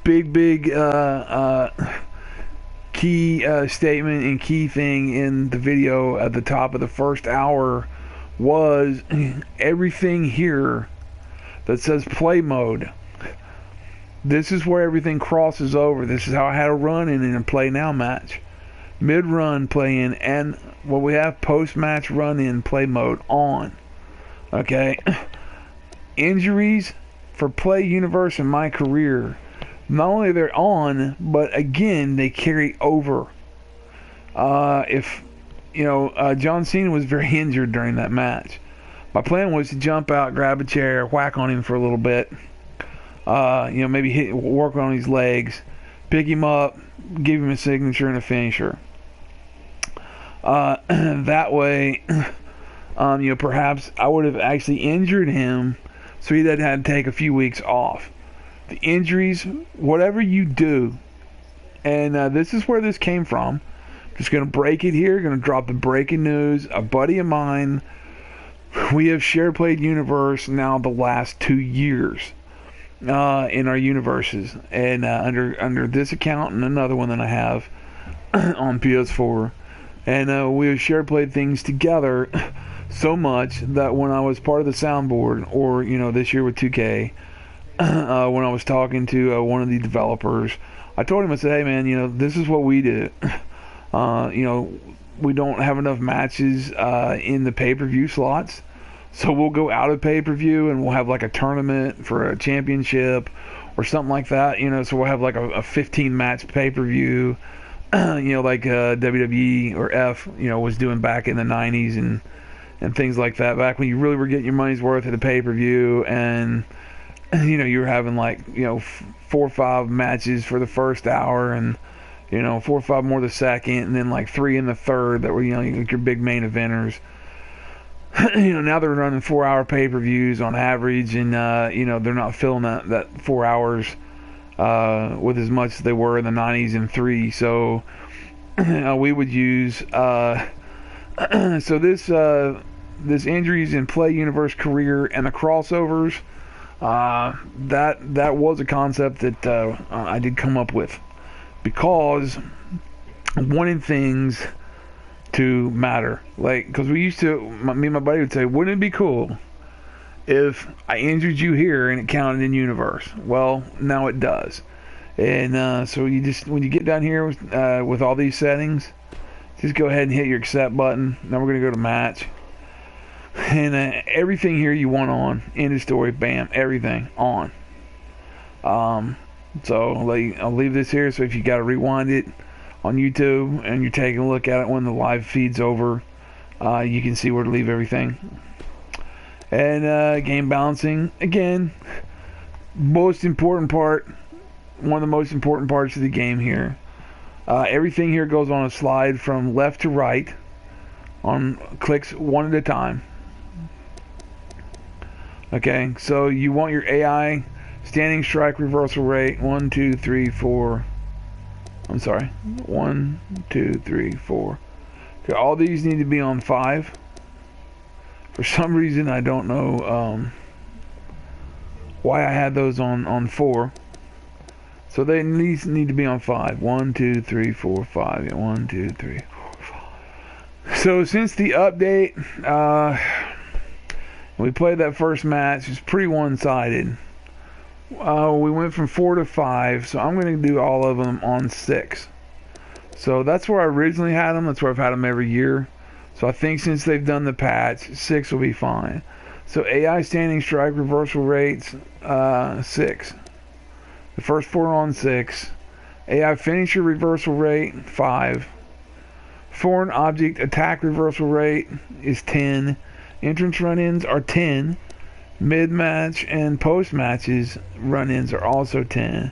big key statement and key thing in the video at the top of the first hour was everything here that says play mode. This is where everything crosses over. This is how I had a run in a play now match. Mid-run play in, and what we have post-match run in play mode on. Okay? Injuries for Play Universe in my career. Not only they're on, but again, they carry over. If, John Cena was very injured during that match. My plan was to jump out, grab a chair, whack on him for a little bit. Maybe work on his legs, pick him up, give him a signature and a finisher. That way, perhaps I would have actually injured him so he had to take a few weeks off. The injuries, whatever you do, and this is where this came from. Just going to break it here, going to drop the breaking news. A buddy of mine, we have shared played universe now the last 2 years in our universes, and under this account and another one that I have on PS4, and we have shared played things together so much that when I was part of the soundboard, or this year with 2K, when I was talking to one of the developers, I told him, I said, hey man, this is what we do. We don't have enough matches in the pay-per-view slots. So we'll go out of pay-per-view and we'll have like a tournament for a championship or something like that, so we'll have like a 15-match pay-per-view, like WWE or F, was doing back in the 90s and things like that, back when you really were getting your money's worth at the pay-per-view, and you were having like 4 or 5 matches for the first hour, and 4 or 5 more the second, and then like 3 in the third that were your big main eventers. Now they're running 4-hour pay-per-views on average, and they're not filling that 4 hours with as much as they were in the 90s and 3. So we would use this injuries in Play Universe career and the crossovers. That was a concept that I did come up with, because wanting things to matter, because we used to, me and my buddy would say, wouldn't it be cool if I injured you here and it counted in universe? Well, now it does. And so you just, when you get down here with all these settings, just go ahead and hit your accept button. Now we're going to go to match, and everything here you want on, end of story, bam, everything on. So I'll leave this here, so if you got to rewind it on YouTube and you're taking a look at it when the live feed's over, you can see where to leave everything. And game balancing, again, most important part, one of the most important parts of the game here. Everything here goes on a slide from left to right on clicks one at a time. Okay, so you want your AI standing strike reversal rate 1, 2, 3, 4. I'm sorry, 1, 2, 3, 4. Okay, all these need to be on 5. For some reason, I don't know why I had those on 4. So they need to be on 5. 1, 2, 3, 4, 5. Yeah, 1, 2, 3, 4, 5. So since the update, we played that first match. It's pretty one-sided. We went from 4 to 5, so I'm going to do all of them on 6. So that's where I originally had them. That's where I've had them every year. So I think since they've done the patch, 6 will be fine. So AI standing strike reversal rates, 6. The first 4 on 6. AI finisher reversal rate, 5. Foreign object attack reversal rate is 10. Entrance run-ins are 10. Mid-match and post-matches run-ins are also 10.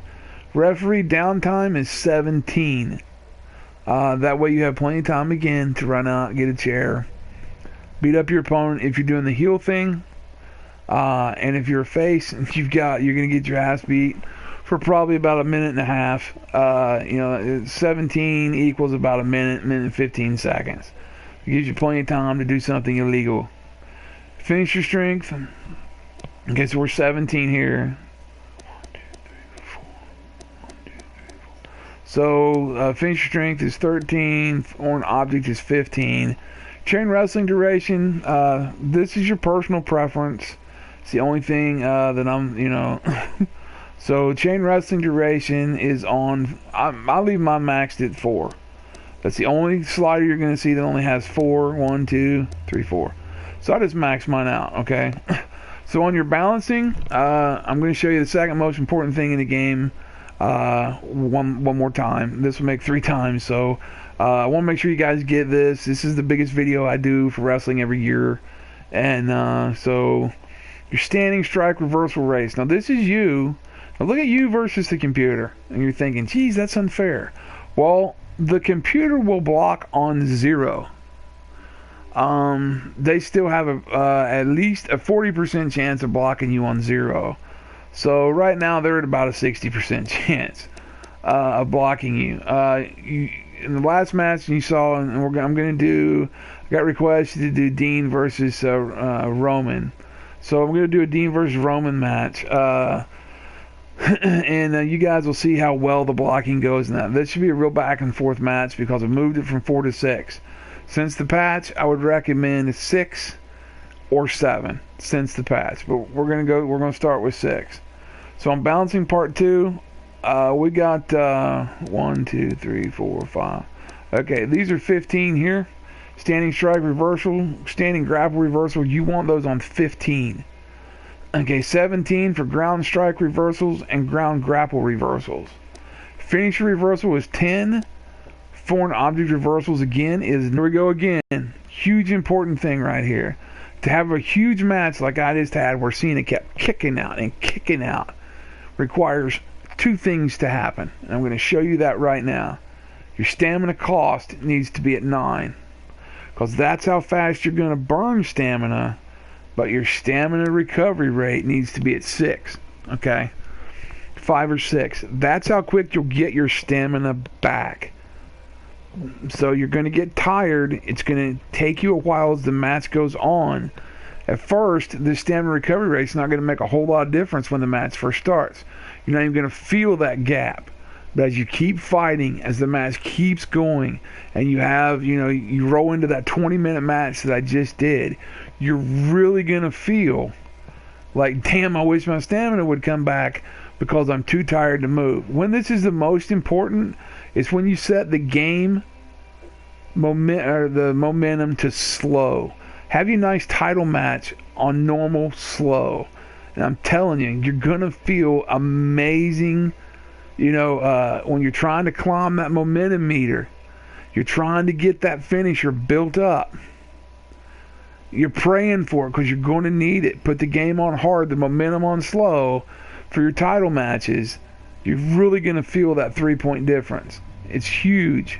Referee downtime is 17. That way you have plenty of time again to run out, get a chair, beat up your opponent if you're doing the heel thing. And if you're a face, you're going to get your ass beat for probably about a minute and a half. 17 equals about a minute and 15 seconds. It gives you plenty of time to do something illegal. Finish your strength. Okay, so we're 17 here. So finish your strength is 13. Foreign object is 15. Chain wrestling duration. This is your personal preference. It's the only thing that I'm, So chain wrestling duration is on. I'll leave mine maxed at 4. That's the only slider you're going to see that only has 4. 1, 2, 3, 4. So I just max mine out. Okay. So on your balancing, I'm going to show you the second most important thing in the game. One more time. This will make 3 times. So I want to make sure you guys get this. This is the biggest video I do for wrestling every year, and so your standing strike reversal race. Now this is you. Now look at you versus the computer, and you're thinking, geez, that's unfair. Well, the computer will block on 0. They still have at least a 40% chance of blocking you on 0. So right now they're at about a 60% chance of blocking you. In the last match you saw, and I'm going to do, I got requested to do Dean versus Roman. So I'm going to do a Dean versus Roman match. And you guys will see how well the blocking goes in that. This should be a real back and forth match because I moved it from 4 to 6. Since the patch, I would recommend 6 or 7 since the patch. But we're going to start with 6. So I'm balancing part 2. We got 1, 2, 3, 4, 5. Okay, these are 15 here. Standing strike reversal, standing grapple reversal, you want those on 15. Okay, 17 for ground strike reversals and ground grapple reversals. Finisher reversal is 10. Foreign object reversals again is, here we go again. Huge important thing right here. To have a huge match like I just had where Cena kept kicking out and kicking out requires 2 things to happen. And I'm going to show you that right now. Your stamina cost needs to be at 9. Because that's how fast you're going to burn stamina. But your stamina recovery rate needs to be at 6. Okay? 5 or 6. That's how quick you'll get your stamina back. So you're going to get tired. It's going to take you a while as the match goes on. At first, the stamina recovery rate is not going to make a whole lot of difference when the match first starts. You're not even going to feel that gap. But as you keep fighting, as the match keeps going, and you have, you roll into that 20-minute match that I just did, you're really going to feel like, damn, I wish my stamina would come back because I'm too tired to move. When this is the most important, it's when you set the game the momentum to slow. Have your nice title match on normal slow. And I'm telling you, you're going to feel amazing, when you're trying to climb that momentum meter. You're trying to get that finisher built up. You're praying for it because you're going to need it. Put the game on hard, the momentum on slow for your title matches. You're really going to feel that 3-point difference. It's huge.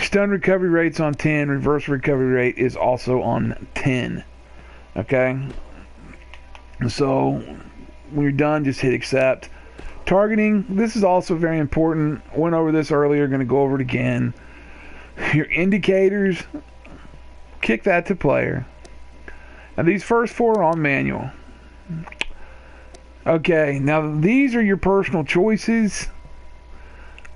Stun recovery rate's on 10. Reverse recovery rate is also on 10. Okay? So, when you're done, just hit accept. Targeting, this is also very important. Went over this earlier, going to go over it again. Your indicators, kick that to player. And these first 4 are on manual. Okay, now these are your personal choices.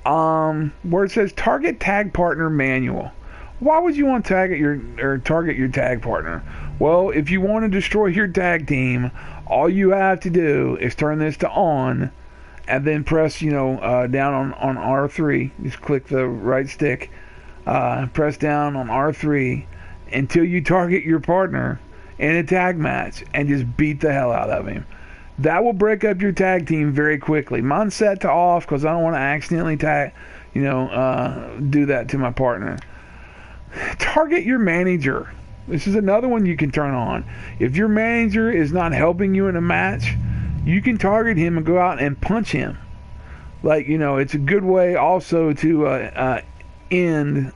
Where it says target tag partner manual. Why would you want to target your tag partner? Well, if you want to destroy your tag team, all you have to do is turn this to on, and then press down on R3. Just click the right stick, press down on R3 until you target your partner in a tag match and just beat the hell out of him. That will break up your tag team very quickly. Mine's set to off because I don't want to accidentally do that to my partner. Target your manager. This is another one you can turn on. If your manager is not helping you in a match, you can target him and go out and punch him. Like, it's a good way also to end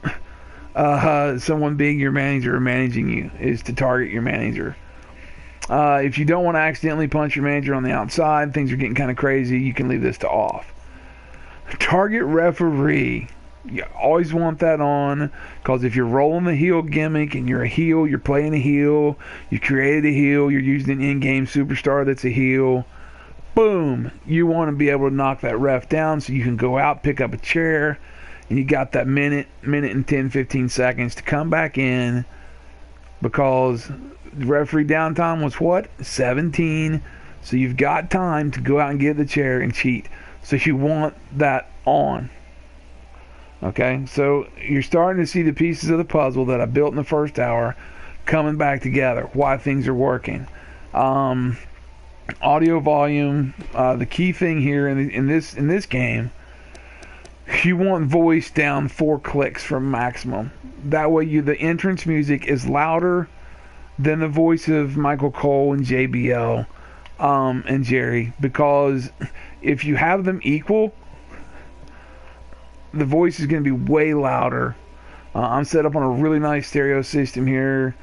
someone being your manager or managing you, is to target your manager. If you don't want to accidentally punch your manager on the outside, things are getting kind of crazy, you can leave this to off. Target referee. You always want that on, because if you're rolling the heel gimmick and you're a heel, you're playing a heel, you created a heel, you're using an in-game superstar that's a heel, boom, you want to be able to knock that ref down so you can go out, pick up a chair, and you got that minute and 10, 15 seconds to come back in, because the referee downtime was what? 17. So you've got time to go out and get the chair and cheat. So you want that on. Okay, so you're starting to see the pieces of the puzzle that I built in the first hour coming back together, why things are working. Audio volume, the key thing here in this game, you want voice down 4 clicks from maximum. That way the entrance music is louder than the voice of Michael Cole and JBL and Jerry, because if you have them equal, the voice is going to be way louder. I'm set up on a really nice stereo system here.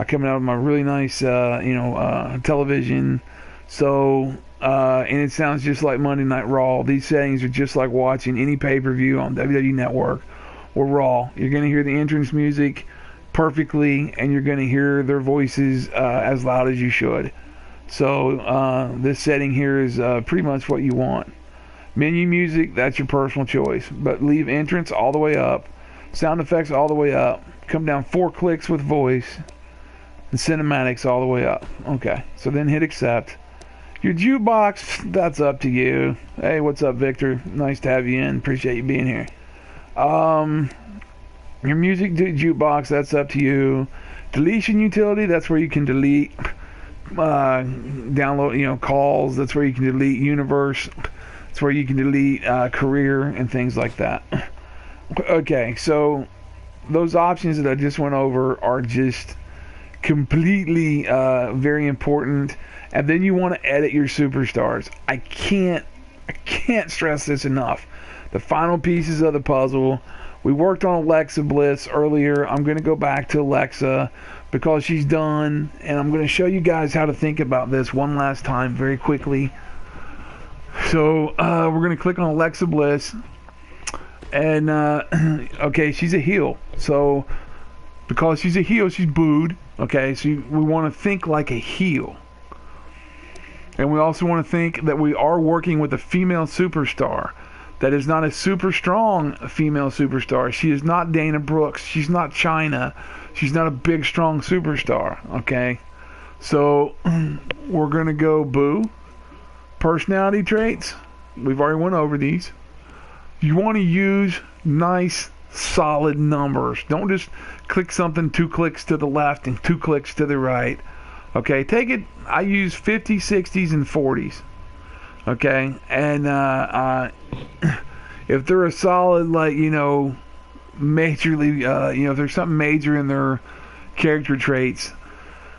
Coming out of my really nice, television. So, and it sounds just like Monday Night Raw. These settings are just like watching any pay-per-view on WWE Network or Raw. You're going to hear the entrance music perfectly, and you're going to hear their voices as loud as you should. So, this setting here is pretty much what you want. Menu music, that's your personal choice. But leave entrance all the way up. Sound effects all the way up. Come down 4 clicks with voice. And cinematics all the way up. Okay, so then hit accept. Your jukebox, that's up to you. Hey, what's up, Victor? Nice to have you in. Appreciate you being here. Your music jukebox, that's up to you. Deletion utility, that's where you can delete download, calls. That's where you can delete universe. It's where you can delete career and things like that. Okay, so those options that I just went over are just completely very important. And then you want to edit your superstars. I can't stress this enough. The final pieces of the puzzle. We worked on Alexa Bliss earlier. I'm going to go back to Alexa because she's done, and I'm going to show you guys how to think about this one last time very quickly. So we're going to click on Alexa Bliss, and okay, she's a heel. So because she's a heel, she's booed. Okay, so we want to think like a heel, and we also want to think that we are working with a female superstar that is not a super strong female superstar. She is not Dana Brooks. She's not Chyna. She's not a big strong superstar. Okay, so we're going to go boo. Personality traits, we've already went over these. You want to use nice, solid numbers. Don't just click something 2 clicks to the left and 2 clicks to the right. Okay, take it, I use 50s, 60s, and 40s. Okay, and if they're a solid, majorly, if there's something major in their character traits,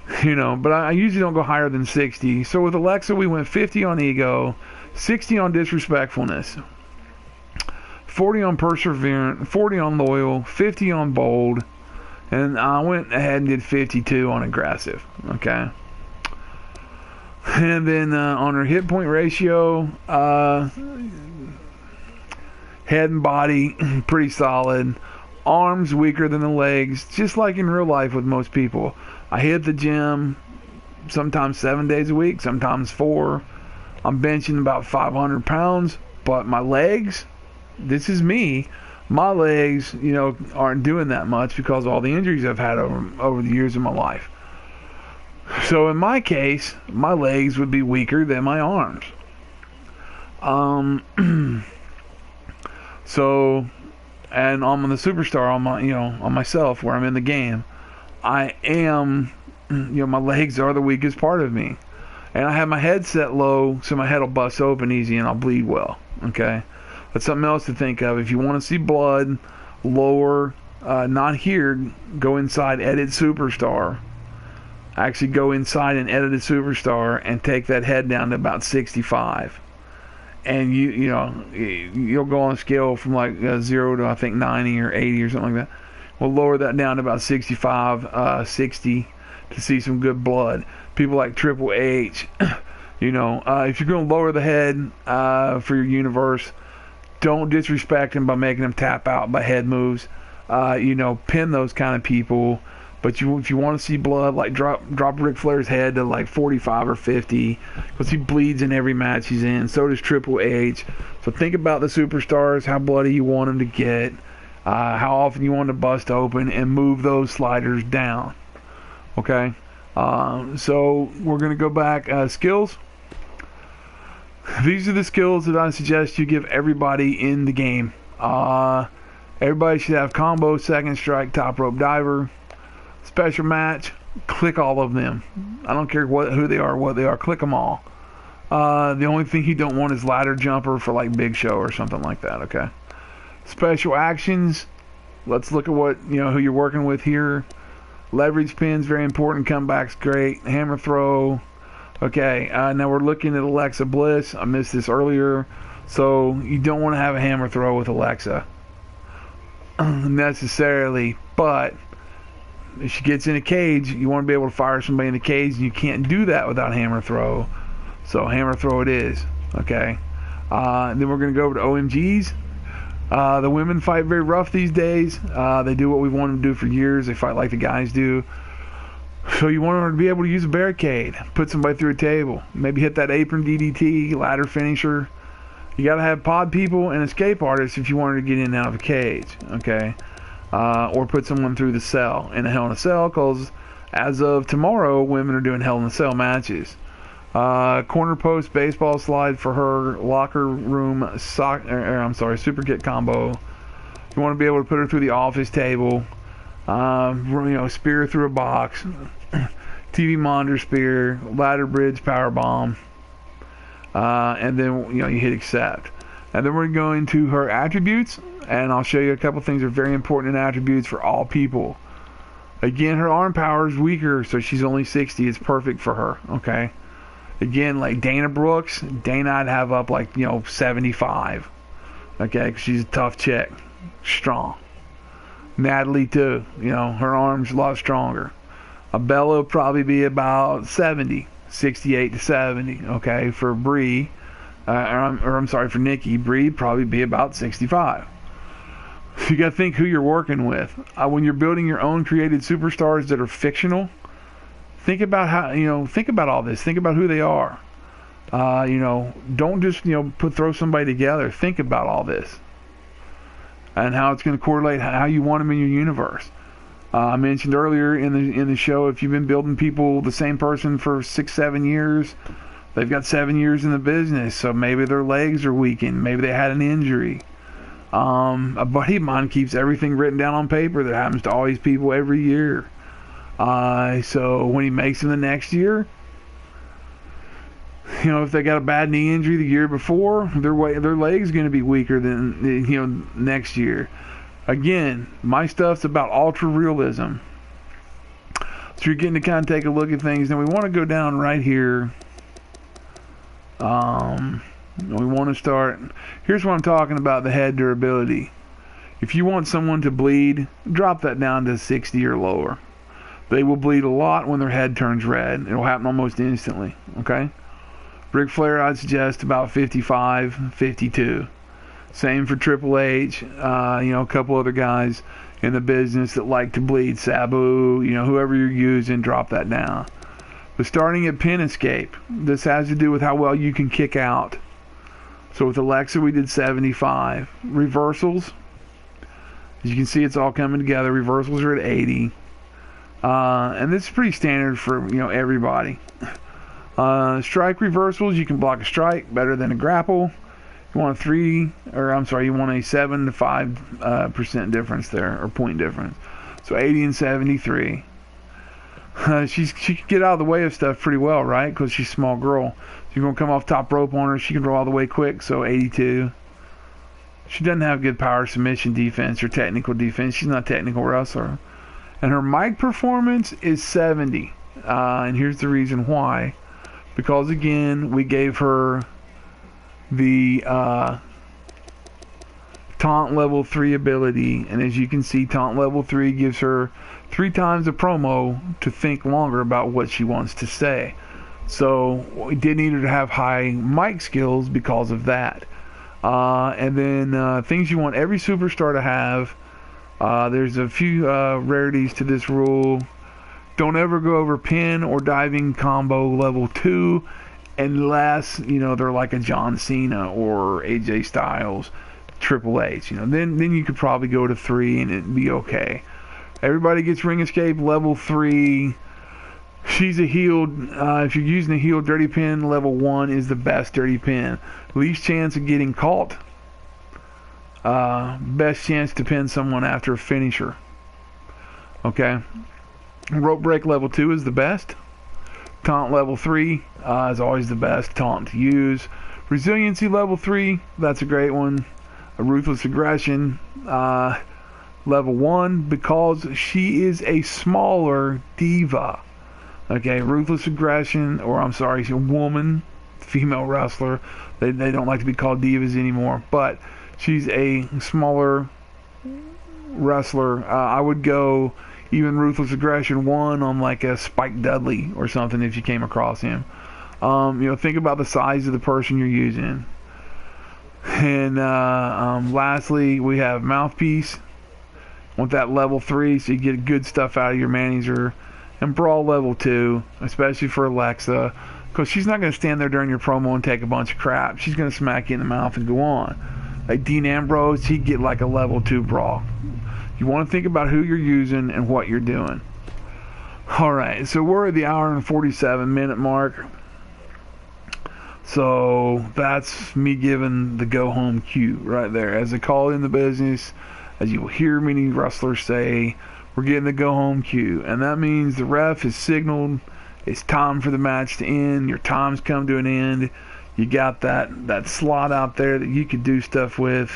but I usually don't go higher than 60. So with Alexa, we went 50 on ego, 60 on disrespectfulness, 40 on perseverant, 40 on loyal, 50 on bold, and I went ahead and did 52 on aggressive. Okay. And then on her hit point ratio, head and body, pretty solid. Arms weaker than the legs, just like in real life with most people. I hit the gym sometimes 7 days a week, sometimes 4. I'm benching about 500 pounds, but my legs, this is me. My legs, aren't doing that much because of all the injuries I've had over the years of my life. So in my case, my legs would be weaker than my arms. So, and I'm on the superstar on myself where I'm in the game. I am, my legs are the weakest part of me. And I have my head set low so my head will bust open easy and I'll bleed well. Okay? That's something else to think of. If you want to see blood, lower, not here, go inside Edit Superstar. actually go inside and edit a superstar and take that head down to about 65. And you'll go on a scale from like 0 to I think 90 or 80 or something like that. We'll lower that down to about 65, 60 to see some good blood. People like Triple H, if you're going to lower the head for your universe, don't disrespect him by making him tap out by head moves. Pin those kind of people. But if you want to see blood, like drop Ric Flair's head to like 45 or 50, because he bleeds in every match he's in. So does Triple H. So think about the superstars, how bloody you want them to get, how often you want to bust open, and move those sliders down. Okay? So we're going to go back. Skills. These are the skills that I suggest you give everybody in the game. Everybody should have combo, second strike, top rope diver. Special match, click all of them. I don't care who they are, what they are, click them all. The only thing you don't want is ladder jumper for like Big Show or something like that, okay? Special actions, let's look at who you're working with here. Leverage pins, very important. Comeback's great. Hammer throw. Okay, now we're looking at Alexa Bliss. I missed this earlier. So you don't want to have a hammer throw with Alexa necessarily, but if she gets in a cage, you want to be able to fire somebody in the cage, and you can't do that without hammer throw. So hammer throw it is. Okay. And then we're going to go over to OMGs. The women fight very rough these days. They do what we want them to do for years. They fight like the guys do. So you want them to be able to use a barricade, put somebody through a table, maybe hit that apron DDT, ladder finisher. You got to have pod people and escape artists if you want her to get in and out of a cage. Okay. Or put someone through the cell in a Hell in a Cell, because as of tomorrow, women are doing Hell in a Cell matches. Corner post baseball slide for her locker room super kick combo. You want to be able to put her through the office table. Spear through a box. TV monitor spear, ladder bridge power bomb. And then you hit accept. And then we're going to her attributes, and I'll show you a couple things that are very important in attributes for all people. Again, her arm power is weaker, so she's only 60. It's perfect for her, okay? Again, like Dana Brooks, I'd have up like, 75. Okay, 'cause she's a tough chick. Strong. Natalie, too. Her arm's a lot stronger. Bella will probably be about 70. 68 to 70, okay? For Brie, for Nikki, Brie probably be about 65. So you got to think who you're working with. When you're building your own created superstars that are fictional, think about think about all this. Think about who they are. Don't just, throw somebody together. Think about all this and how it's going to correlate, how you want them in your universe. I mentioned earlier in the show, if you've been building people, the same person for 6-7 years, they've got 7 years in the business, so maybe their legs are weakened, maybe they had an injury. A buddy of mine keeps everything written down on paper that happens to all these people every year. So when he makes them the next year, if they got a bad knee injury the year before, their leg's going to be weaker than next year. Again, my stuff's about ultra realism. So you're getting to kind of take a look at things. Now we want to go down right here. We want to start. Here's what I'm talking about, the head durability. If you want someone to bleed, drop that down to 60 or lower. They will bleed a lot when their head turns red. It'll happen almost instantly. Okay? Ric Flair, I'd suggest about 55, 52. Same for Triple H, a couple other guys in the business that like to bleed. Sabu, whoever you're using, drop that down. But starting at pin escape, this has to do with how well you can kick out. So with Alexa, we did 75. Reversals, as you can see, it's all coming together. Reversals are at 80. And this is pretty standard for, everybody. Strike reversals, you can block a strike better than a grapple. You want a 7 to 5% difference there, or point difference. So 80 and 73. She can get out of the way of stuff pretty well, right? Because she's a small girl. So you're going to come off top rope on her. She can roll all the way quick, so 82. She doesn't have good power submission defense or technical defense. She's not a technical wrestler. And her mic performance is 70. and here's the reason why. Because again, we gave her the taunt level 3 ability, and as you can see, taunt level 3 gives her 3 times the promo to think longer about what she wants to say. So we did need her to have high mic skills because of that. And then things you want every superstar to have. There's a few rarities to this rule. Don't ever go over pin or diving combo level 2 unless, they're like a John Cena or AJ Styles, Triple H. Then you could probably go to 3 and it'd be okay. Everybody gets ring escape level 3. She's a healed. If you're using a healed dirty pin, level 1 is the best dirty pin. Least chance of getting caught. Best chance to pin someone after a finisher. Okay. Rope break level 2 is the best. Taunt level 3 is always the best taunt to use. Resiliency level 3, that's a great one. A ruthless aggression level 1 because she is a smaller diva. Okay, ruthless aggression, or I'm sorry, she's a woman, female wrestler. They don't like to be called divas anymore, but she's a smaller wrestler. I would go even ruthless aggression 1 on like a Spike Dudley or something if you came across him. Think about the size of the person you're using. And lastly, we have mouthpiece. Want that level 3 so you get good stuff out of your manager. And brawl level 2, especially for Alexa, because she's not going to stand there during your promo and take a bunch of crap. She's going to smack you in the mouth and go on. Like Dean Ambrose, he'd get like a level 2 brawl. You want to think about who you're using and what you're doing. Alright, so we're at the hour and 47 minute mark. So that's me giving the go home cue right there. As a call in the business, as you will hear many wrestlers say, we're getting the go home cue. And that means the ref has signaled it's time for the match to end. Your time's come to an end. You got that slot out there that you could do stuff with.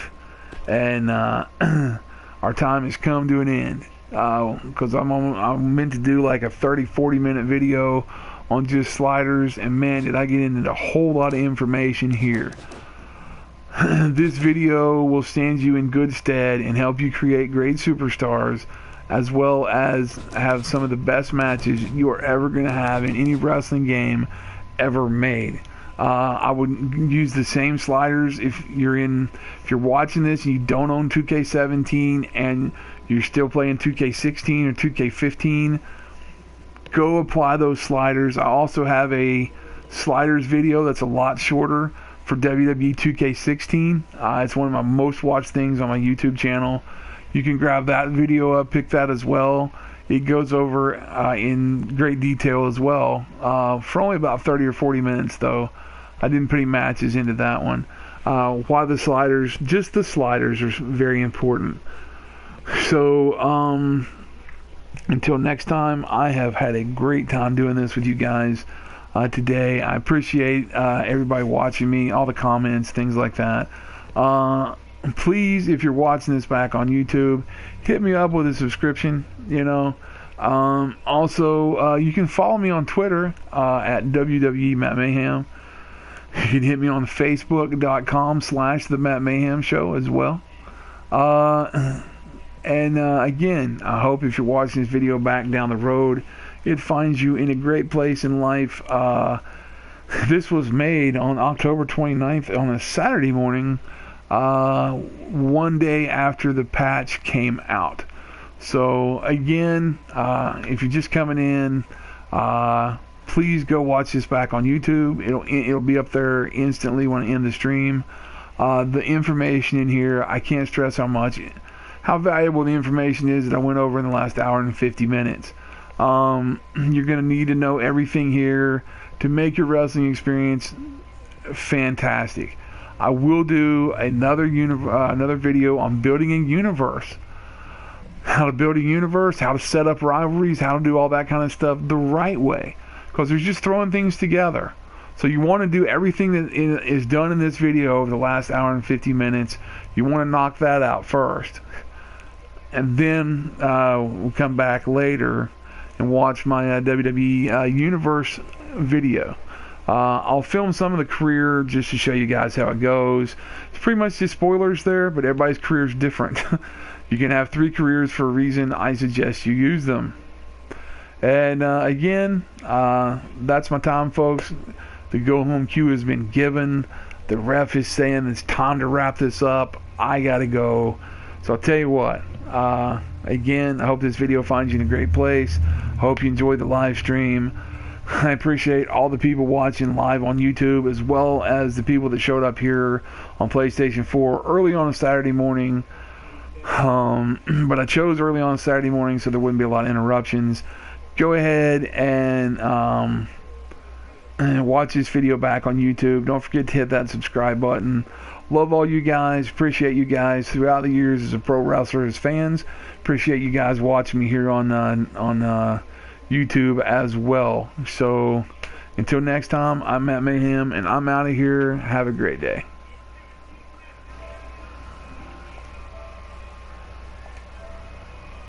And our time has come to an end. Because I'm meant to do like a 30-40 minute video on just sliders, and man, did I get into a whole lot of information here. This video will stand you in good stead and help you create great superstars, as well as have some of the best matches you are ever going to have in any wrestling game ever made. I would use the same sliders if you're watching this and you don't own 2K17 and you're still playing 2K16 or 2K15. Go apply those sliders. I also have a sliders video that's a lot shorter for WWE 2K16. It's one of my most watched things on my YouTube channel. You can grab that video up, pick that as well. It goes over in great detail as well. For only about 30 or 40 minutes though. I didn't put any matches into that one. Why the sliders? Just the sliders are very important. So, until next time, I have had a great time doing this with you guys today. I appreciate everybody watching me, all the comments, things like that. Please, if you're watching this back on YouTube, hit me up with a subscription, Also, you can follow me on Twitter at WWE Matt Mayhem. You can hit me on Facebook.com/The Matt Mayhem Show as well. And again, I hope if you're watching this video back down the road, it finds you in a great place in life. This was made on October 29th on a Saturday morning, one day after the patch came out. So again, if you're just coming in, please go watch this back on YouTube. It'll be up there instantly when I end the stream. The information in here, I can't stress how valuable the information is that I went over in the last hour and 50 minutes. You're going to need to know everything here to make your wrestling experience fantastic. I will do another video on building a universe. How to build a universe, how to set up rivalries, how to do all that kind of stuff the right way. Because there's just throwing things together. So you want to do everything that is done in this video over the last hour and 50 minutes. You want to knock that out first. And then we'll come back later and watch my WWE Universe video. I'll film some of the career just to show you guys how it goes. It's pretty much just spoilers there, but everybody's career is different. You can have 3 careers for a reason. I suggest you use them. And again, that's my time, folks. The go-home cue has been given. The ref is saying it's time to wrap this up. I got to go. So I'll tell you what. Again, I hope this video finds you in a great place. Hope you enjoyed the live stream. I appreciate all the people watching live on YouTube, as well as the people that showed up here on PlayStation 4 early on a Saturday morning. But I chose early on Saturday morning so there wouldn't be a lot of interruptions. Go ahead and watch this video back on YouTube. Don't forget to hit that subscribe button. Love all you guys. Appreciate you guys throughout the years as a pro wrestler, as fans. Appreciate you guys watching me here on YouTube as well. So until next time, I'm Matt Mayhem, and I'm out of here. Have a great day.